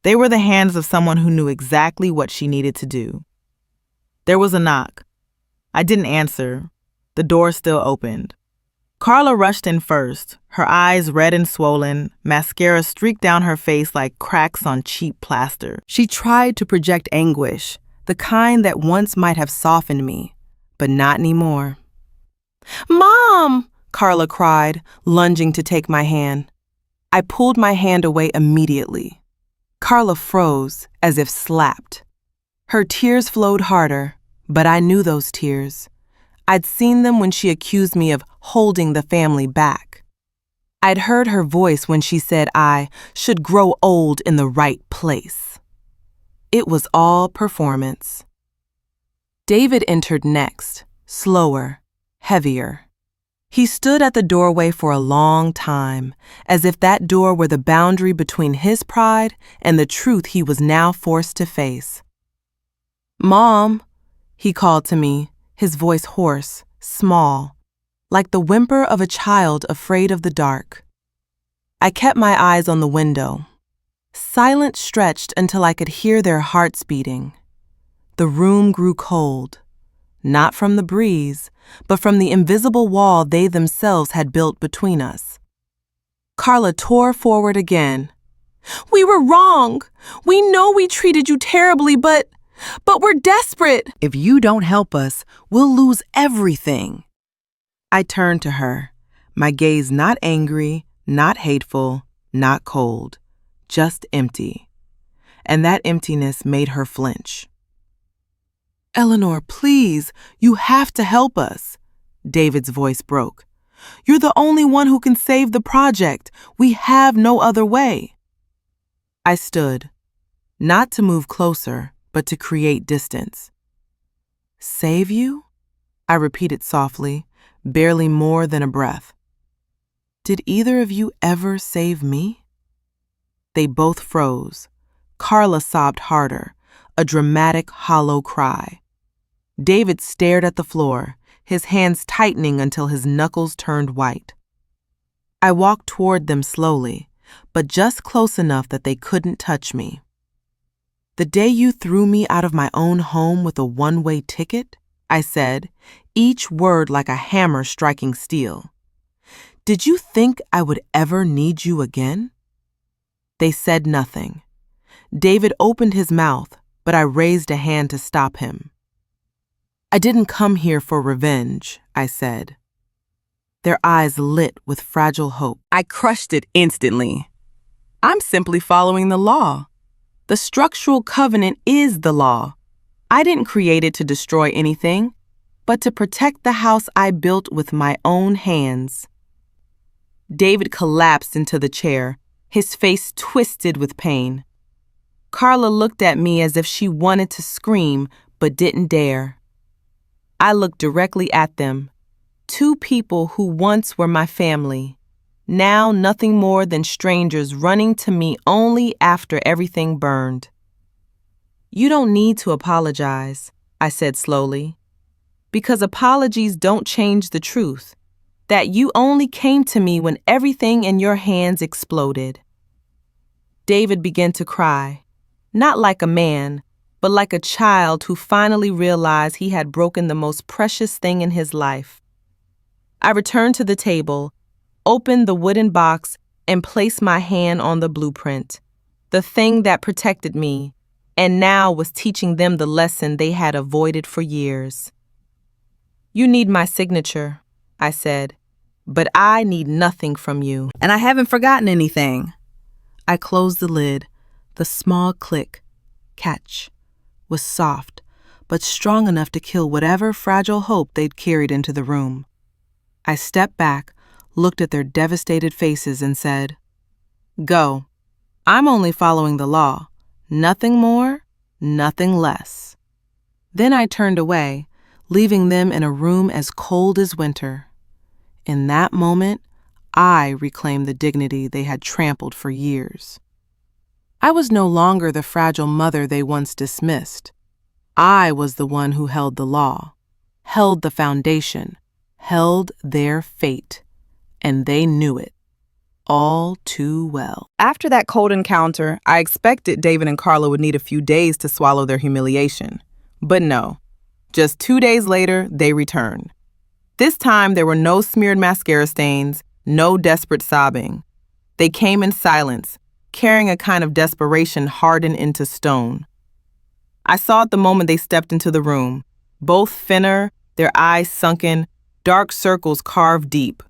They were the hands of someone who knew exactly what she needed to do. There was a knock. I didn't answer. The door still opened. Carla rushed in first, her eyes red and swollen, mascara streaked down her face like cracks on cheap plaster. She tried to project anguish, the kind that once might have softened me, but not anymore. "Mom!" Carla cried, lunging to take my hand. I pulled my hand away immediately. Carla froze, as if slapped. Her tears flowed harder, but I knew those tears. I'd seen them when she accused me of holding the family back. I'd heard her voice when she said I should grow old in the right place. It was all performance. David entered next, slower, heavier. He stood at the doorway for a long time, as if that door were the boundary between his pride and the truth he was now forced to face. "Mom," he called to me, his voice hoarse, small, like the whimper of a child afraid of the dark. I kept my eyes on the window. Silence stretched until I could hear their hearts beating. The room grew cold, not from the breeze, but from the invisible wall they themselves had built between us. Carla tore forward again. "We were wrong. We know we treated you terribly, but we're desperate. If you don't help us, we'll lose everything." I turned to her, my gaze not angry, not hateful, not cold, just empty. And that emptiness made her flinch. "Eleanor, please, you have to help us." David's voice broke. "You're the only one who can save the project. We have no other way." I stood, not to move closer, but to create distance. "Save you?" I repeated softly, barely more than a breath. "Did either of you ever save me?" They both froze. Carla sobbed harder, a dramatic, hollow cry. David stared at the floor, his hands tightening until his knuckles turned white. I walked toward them slowly, but just close enough that they couldn't touch me. "The day you threw me out of my own home with a one-way ticket," I said, each word like a hammer striking steel. "Did you think I would ever need you again?" They said nothing. David opened his mouth, but I raised a hand to stop him. "I didn't come here for revenge," I said. Their eyes lit with fragile hope. I crushed it instantly. "I'm simply following the law. The structural covenant is the law. I didn't create it to destroy anything, but to protect the house I built with my own hands. David collapsed into the chair, his face twisted with pain. Carla looked at me as if she wanted to scream but didn't dare. I looked directly at them, two people who once were my family, now nothing more than strangers running to me only after everything burned. You don't need to apologize, I said slowly, because apologies don't change the truth, that you only came to me when everything in your hands exploded. David began to cry, not like a man, but like a child who finally realized he had broken the most precious thing in his life. I returned to the table, opened the wooden box, and placed my hand on the blueprint, the thing that protected me, and now was teaching them the lesson they had avoided for years. You need my signature, I said, but I need nothing from you. And I haven't forgotten anything. I closed the lid. The small click, catch, was soft, but strong enough to kill whatever fragile hope they'd carried into the room. I stepped back, looked at their devastated faces, and said, "Go. I'm only following the law. Nothing more, nothing less." Then I turned away, leaving them in a room as cold as winter. In that moment, I reclaimed the dignity they had trampled for years. I was no longer the fragile mother they once dismissed. I was the one who held the law, held the foundation, held their fate, and they knew it all too well. After that cold encounter, I expected David and Carla would need a few days to swallow their humiliation. But no, just 2 days later, they returned. This time, there were no smeared mascara stains, no desperate sobbing. They came in silence, carrying a kind of desperation hardened into stone. I saw it the moment they stepped into the room, both thinner, their eyes sunken, dark circles carved deep.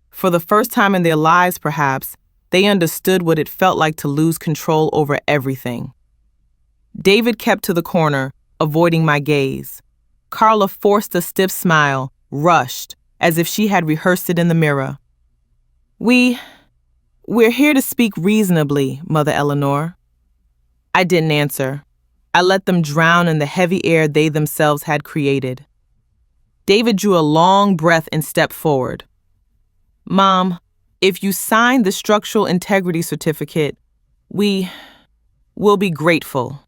For the first time in their lives, perhaps, they understood what it felt like to lose control over everything. David kept to the corner, avoiding my gaze. Carla forced a stiff smile, rushed, as if she had rehearsed it in the mirror. We're here to speak reasonably, Mother Eleanor." I didn't answer. I let them drown in the heavy air they themselves had created. David drew a long breath and stepped forward. "Mom, if you sign the structural integrity certificate, we will be grateful.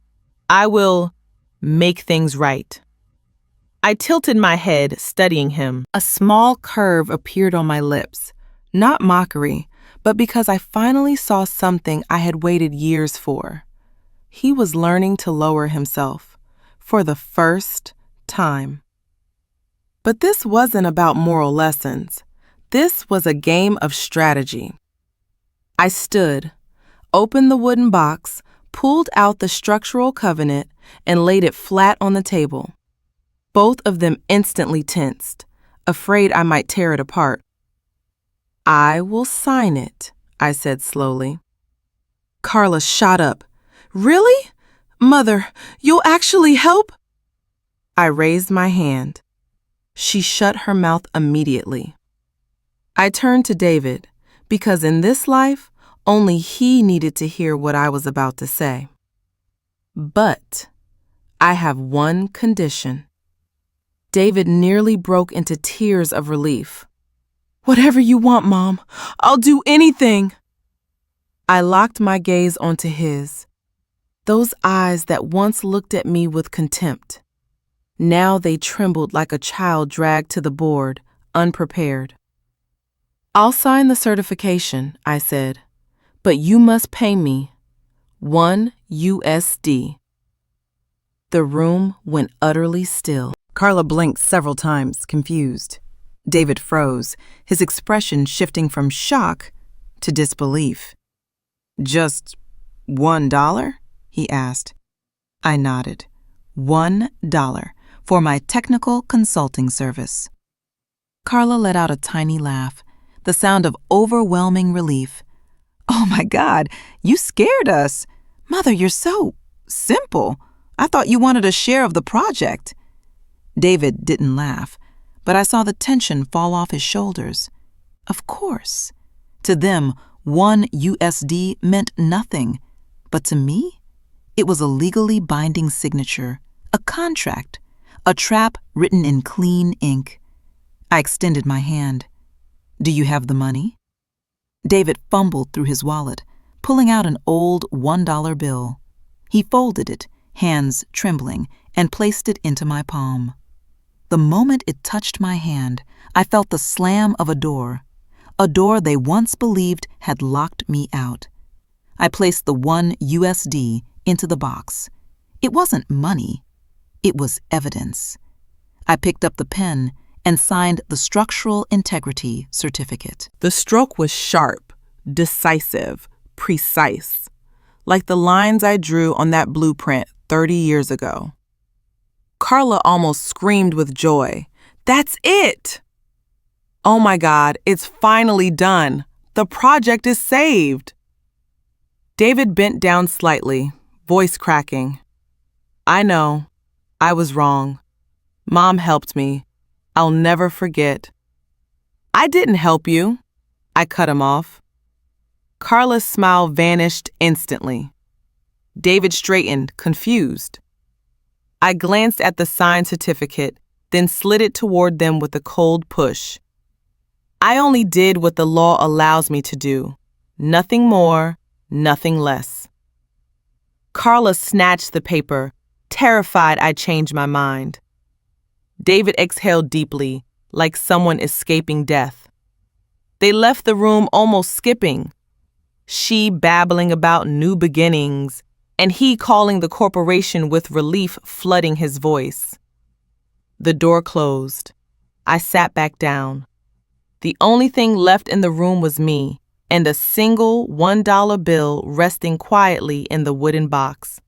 I will make things right." I tilted my head, studying him. A small curve appeared on my lips, not mockery, but because I finally saw something I had waited years for. He was learning to lower himself, for the first time. But this wasn't about moral lessons. This was a game of strategy. I stood, opened the wooden box, pulled out the structural covenant, and laid it flat on the table. Both of them instantly tensed, afraid I might tear it apart. "I will sign it," I said slowly. Carla shot up. "Really? Mother, you'll actually help?" I raised my hand. She shut her mouth immediately. I turned to David, because in this life, only he needed to hear what I was about to say. "But I have one condition." David nearly broke into tears of relief. "Whatever you want, Mom. I'll do anything." I locked my gaze onto his. Those eyes that once looked at me with contempt. Now they trembled like a child dragged to the board, unprepared. "I'll sign the certification," I said, "but you must pay me $1 USD. The room went utterly still. Carla blinked several times, confused. David froze, his expression shifting from shock to disbelief. "Just $1?" he asked. I nodded. $1 for my technical consulting service. Carla let out a tiny laugh, the sound of overwhelming relief. "Oh my God, you scared us. Mother, you're so simple. I thought you wanted a share of the project. David didn't laugh, but I saw the tension fall off his shoulders. Of course. To them, 1 USD meant nothing, but to me, it was a legally binding signature, a contract, a trap written in clean ink. I extended my hand. Do you have the money? David fumbled through his wallet, pulling out an old $1 bill. He folded it, hands trembling, and placed it into my palm. The moment it touched my hand, I felt the slam of a door they once believed had locked me out. I placed the 1 USD into the box. It wasn't money. It was evidence. I picked up the pen and signed the structural integrity certificate. The stroke was sharp, decisive, precise, like the lines I drew on that blueprint 30 years ago. Carla almost screamed with joy. That's it! Oh my God, it's finally done. The project is saved. David bent down slightly, voice cracking. I know. I was wrong. Mom helped me. I'll never forget. I didn't help you. I cut him off. Carla's smile vanished instantly. David straightened, confused. I glanced at the signed certificate, then slid it toward them with a cold push. I only did what the law allows me to do. Nothing more, nothing less. Carla snatched the paper, terrified I'd changed my mind. David exhaled deeply, like someone escaping death. They left the room almost skipping, she babbling about new beginnings, and he calling the corporation with relief flooding his voice. The door closed. I sat back down. The only thing left in the room was me, and a single $1 bill resting quietly in the wooden box.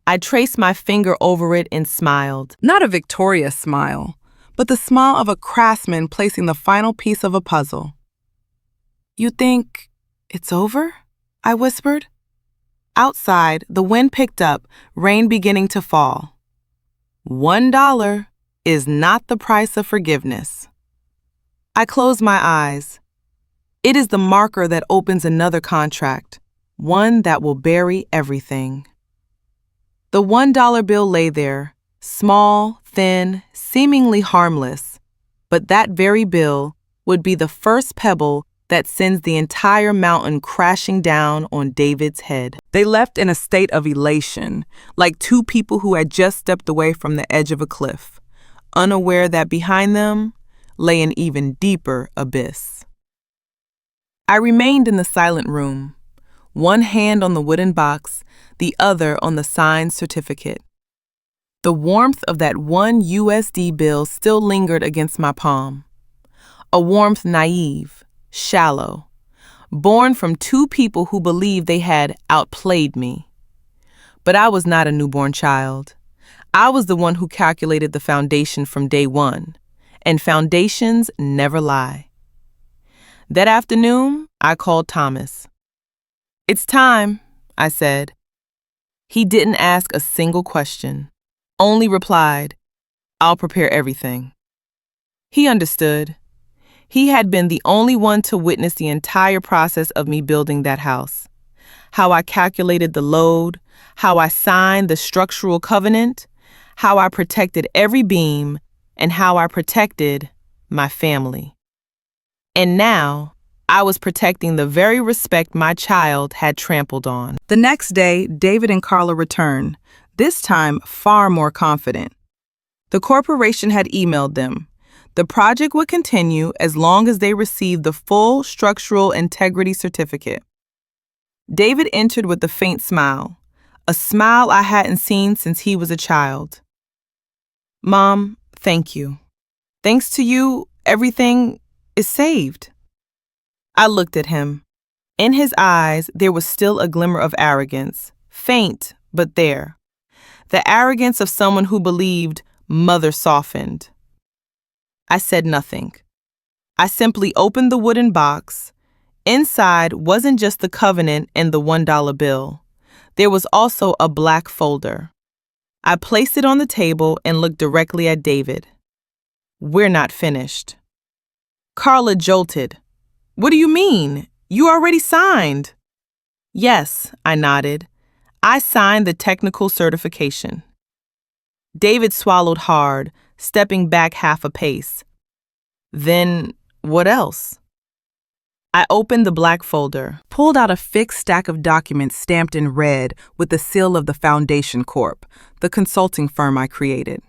I traced my finger over it and smiled. Not a victorious smile, but the smile of a craftsman placing the final piece of a puzzle. You think it's over? I whispered. Outside, the wind picked up, rain beginning to fall. $1 is not the price of forgiveness. I closed my eyes. It is the marker that opens another contract, one that will bury everything. The $1 bill lay there, small, thin, seemingly harmless, but that very bill would be the first pebble that sends the entire mountain crashing down on David's head. They left in a state of elation, like two people who had just stepped away from the edge of a cliff, unaware that behind them lay an even deeper abyss. I remained in the silent room, one hand on the wooden box, the other on the signed certificate. The warmth of that 1 USD bill still lingered against my palm. A warmth naive, shallow, born from two people who believed they had outplayed me. But I was not a newborn child. I was the one who calculated the foundation from day one, and foundations never lie. That afternoon, I called Thomas. It's time, I said. He didn't ask a single question, only replied, I'll prepare everything. He understood. He had been the only one to witness the entire process of me building that house. How I calculated the load, how I signed the structural covenant, how I protected every beam, and how I protected my family. And now, I was protecting the very respect my child had trampled on. The next day, David and Carla returned, this time far more confident. The corporation had emailed them. The project would continue as long as they received the full structural integrity certificate. David entered with a faint smile, a smile I hadn't seen since he was a child. Mom, thank you. Thanks to you, everything is saved. I looked at him. In his eyes, there was still a glimmer of arrogance, faint, but there. The arrogance of someone who believed mother softened. I said nothing. I simply opened the wooden box. Inside wasn't just the covenant and the $1 bill. There was also a black folder. I placed it on the table and looked directly at David. We're not finished. Carla jolted. What do you mean? You already signed. Yes, I nodded. I signed the technical certification. David swallowed hard, stepping back half a pace. Then, what else? I opened the black folder, Pulled out a fixed stack of documents stamped in red with the seal of the Foundation Corp., the consulting firm I created.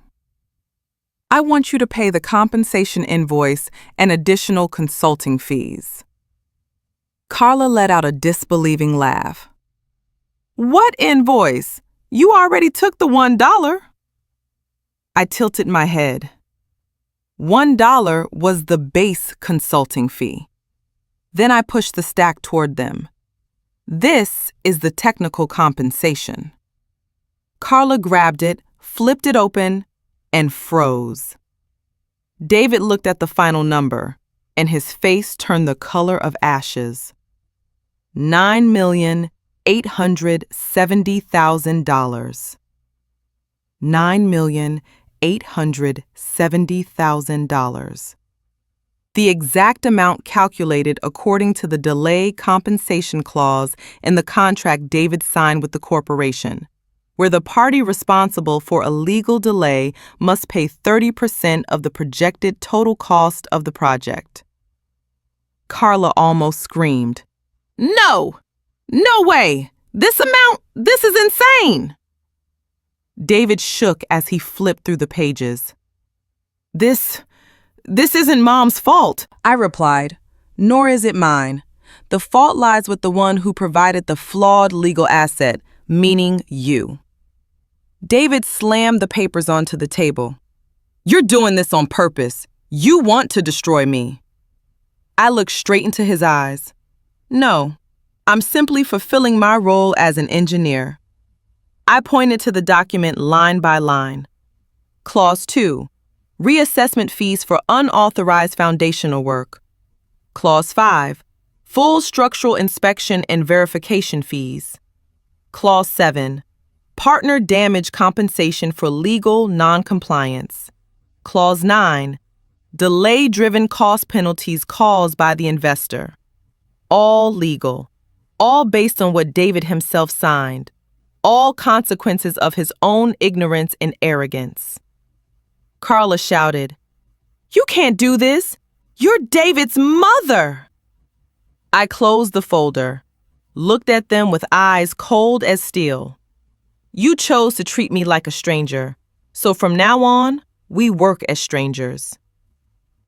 I want you to pay the compensation invoice and additional consulting fees. Carla let out a disbelieving laugh. What invoice? You already took the $1. I tilted my head. $1 was the base consulting fee. Then I pushed the stack toward them. This is the technical compensation. Carla grabbed it, flipped it open, and froze. David looked at the final number, and his face turned the color of ashes. $9,870,000. $9,870,000. The exact amount calculated according to the delay compensation clause in the contract David signed with the corporation, where the party responsible for a legal delay must pay 30% of the projected total cost of the project. Carla almost screamed. No! No way! This is insane! David shook as he flipped through the pages. This isn't Mom's fault, I replied, nor is it mine. The fault lies with the one who provided the flawed legal asset, meaning you. David slammed the papers onto the table. You're doing this on purpose. You want to destroy me. I looked straight into his eyes. No, I'm simply fulfilling my role as an engineer. I pointed to the document line by line. Clause 2. Reassessment fees for unauthorized foundational work. Clause 5. Full structural inspection and verification fees. Clause 7. Partner damage compensation for legal non-compliance. Clause 9. Delay-driven cost penalties caused by the investor. All legal. All based on what David himself signed. All consequences of his own ignorance and arrogance. Carla shouted, You can't do this! You're David's mother! I closed the folder, looked at them with eyes cold as steel. You chose to treat me like a stranger, so from now on, we work as strangers.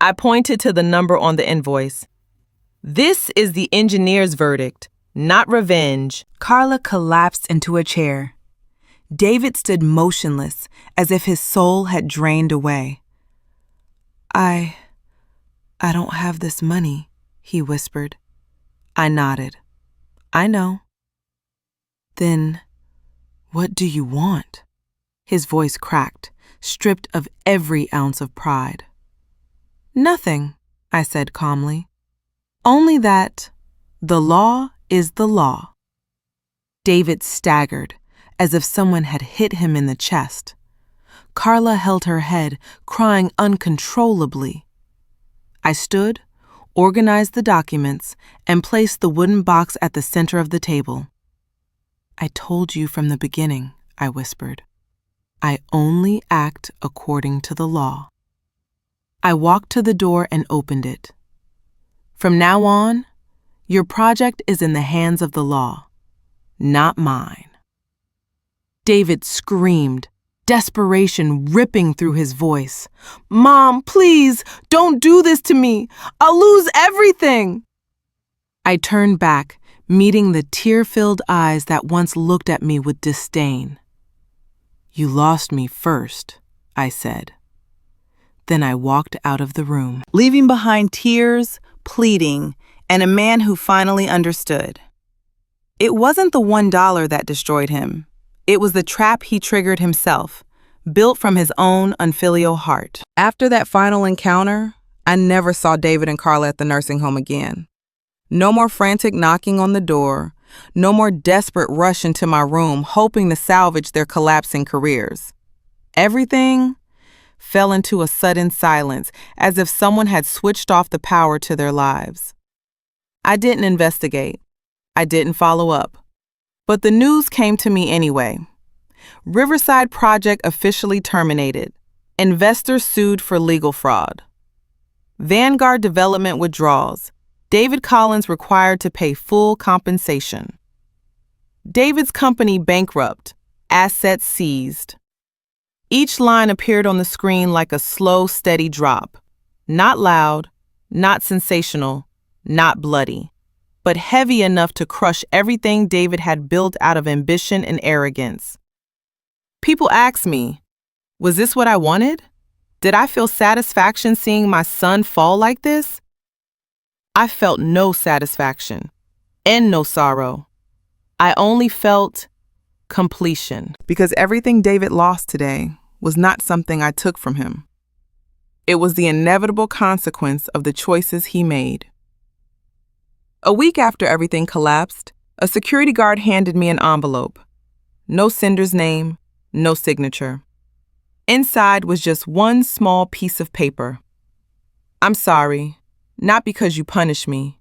I pointed to the number on the invoice. This is the engineer's verdict, not revenge. Carla collapsed into a chair. David stood motionless, as if his soul had drained away. I don't have this money, he whispered. I nodded. I know. Then, what do you want? His voice cracked, stripped of every ounce of pride. Nothing, I said calmly. Only that the law is the law. David staggered, as if someone had hit him in the chest. Carla held her head, crying uncontrollably. I stood, organized the documents, and placed the wooden box at the center of the table. I told you from the beginning, I whispered. I only act according to the law. I walked to the door and opened it. From now on, your project is in the hands of the law, not mine. David screamed, desperation ripping through his voice. Mom, please, don't do this to me. I'll lose everything. I turned back, meeting the tear-filled eyes that once looked at me with disdain. You lost me first, I said. Then I walked out of the room, leaving behind tears, pleading, and a man who finally understood. It wasn't the $1 that destroyed him. It was the trap he triggered himself, built from his own unfilial heart. After that final encounter, I never saw David and Carla at the nursing home again. No more frantic knocking on the door, no more desperate rush into my room hoping to salvage their collapsing careers. Everything fell into a sudden silence, as if someone had switched off the power to their lives. I didn't investigate. I didn't follow up. But the news came to me anyway. Riverside project officially terminated. Investors sued for legal fraud. Vanguard Development withdraws. David Collins required to pay full compensation. David's company bankrupt. Assets seized. Each line appeared on the screen like a slow, steady drop. Not loud, not sensational, not bloody, but heavy enough to crush everything David had built out of ambition and arrogance. People ask me, was this what I wanted? Did I feel satisfaction seeing my son fall like this? I felt no satisfaction and no sorrow. I only felt completion. Because everything David lost today was not something I took from him. It was the inevitable consequence of the choices he made. A week after everything collapsed, a security guard handed me an envelope. No sender's name, no signature. Inside was just one small piece of paper. I'm sorry, not because you punished me,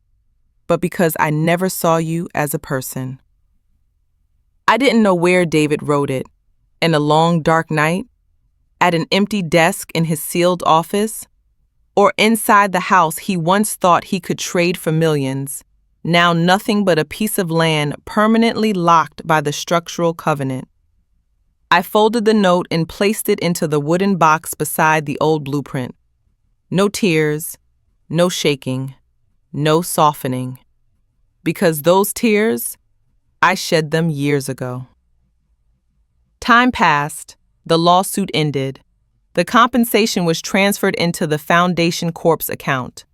but because I never saw you as a person. I didn't know where David wrote it. In a long, dark night? At an empty desk in his sealed office? Or inside the house he once thought he could trade for millions, now nothing but a piece of land permanently locked by the structural covenant? I folded the note and placed it into the wooden box beside the old blueprint. No tears, no shaking, no softening. Because those tears, I shed them years ago. Time passed. The lawsuit ended. The compensation was transferred into the Foundation Corp's account,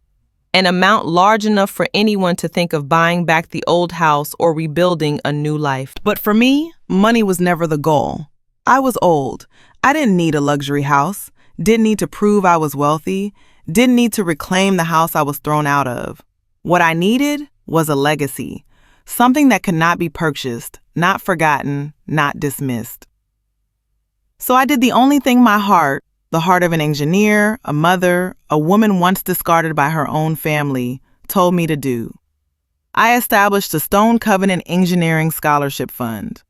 an amount large enough for anyone to think of buying back the old house or rebuilding a new life. But for me, money was never the goal. I was old. I didn't need a luxury house, didn't need to prove I was wealthy, didn't need to reclaim the house I was thrown out of. What I needed was a legacy, something that could not be purchased, not forgotten, not dismissed. So I did the only thing my heart, the heart of an engineer, a mother, a woman once discarded by her own family, told me to do. I established the Stone Covenant Engineering Scholarship Fund.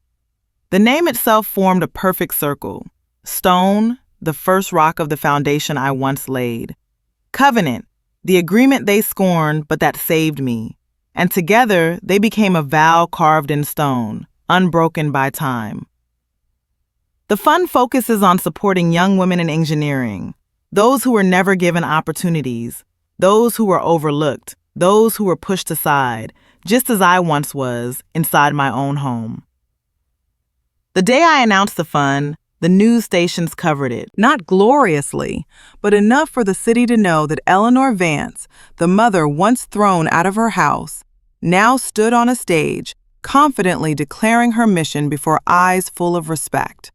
The name itself formed a perfect circle. Stone, the first rock of the foundation I once laid. Covenant, the agreement they scorned but that saved me. And together they became a vow carved in stone, unbroken by time. The fund focuses on supporting young women in engineering, those who were never given opportunities, those who were overlooked, those who were pushed aside, just as I once was inside my own home. The day I announced the fund, the news stations covered it. Not gloriously, but enough for the city to know that Eleanor Vance, the mother once thrown out of her house, now stood on a stage, confidently declaring her mission before eyes full of respect.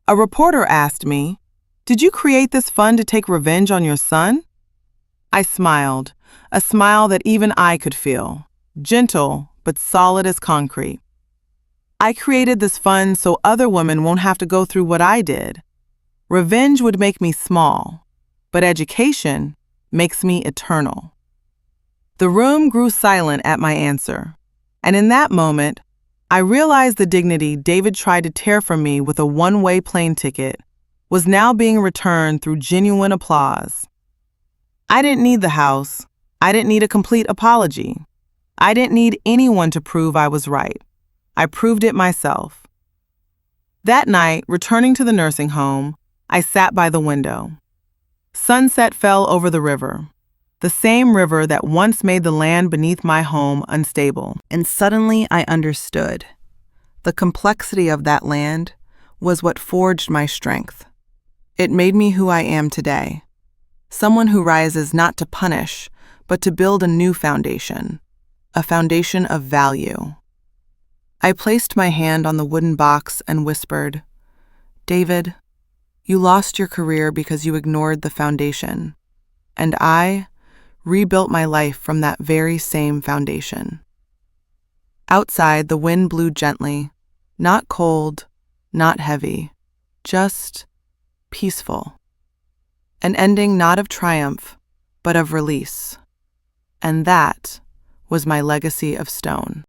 A reporter asked me, "Did you create this fund to take revenge on your son?" I smiled, a smile that even I could feel, gentle but solid as concrete. I created this fund so other women won't have to go through what I did. Revenge would make me small, but education makes me eternal. The room grew silent at my answer, and in that moment, I realized the dignity David tried to tear from me with a one-way plane ticket was now being returned through genuine applause. I didn't need the house. I didn't need a complete apology. I didn't need anyone to prove I was right. I proved it myself. That night, returning to the nursing home, I sat by the window. Sunset fell over the river, the same river that once made the land beneath my home unstable. And suddenly I understood. The complexity of that land was what forged my strength. It made me who I am today, someone who rises not to punish, but to build a new foundation, a foundation of value. I placed my hand on the wooden box and whispered, "David, you lost your career because you ignored the foundation, and I rebuilt my life from that very same foundation." Outside, the wind blew gently, not cold, not heavy, just peaceful. An ending not of triumph, but of release. And that was my legacy of stone.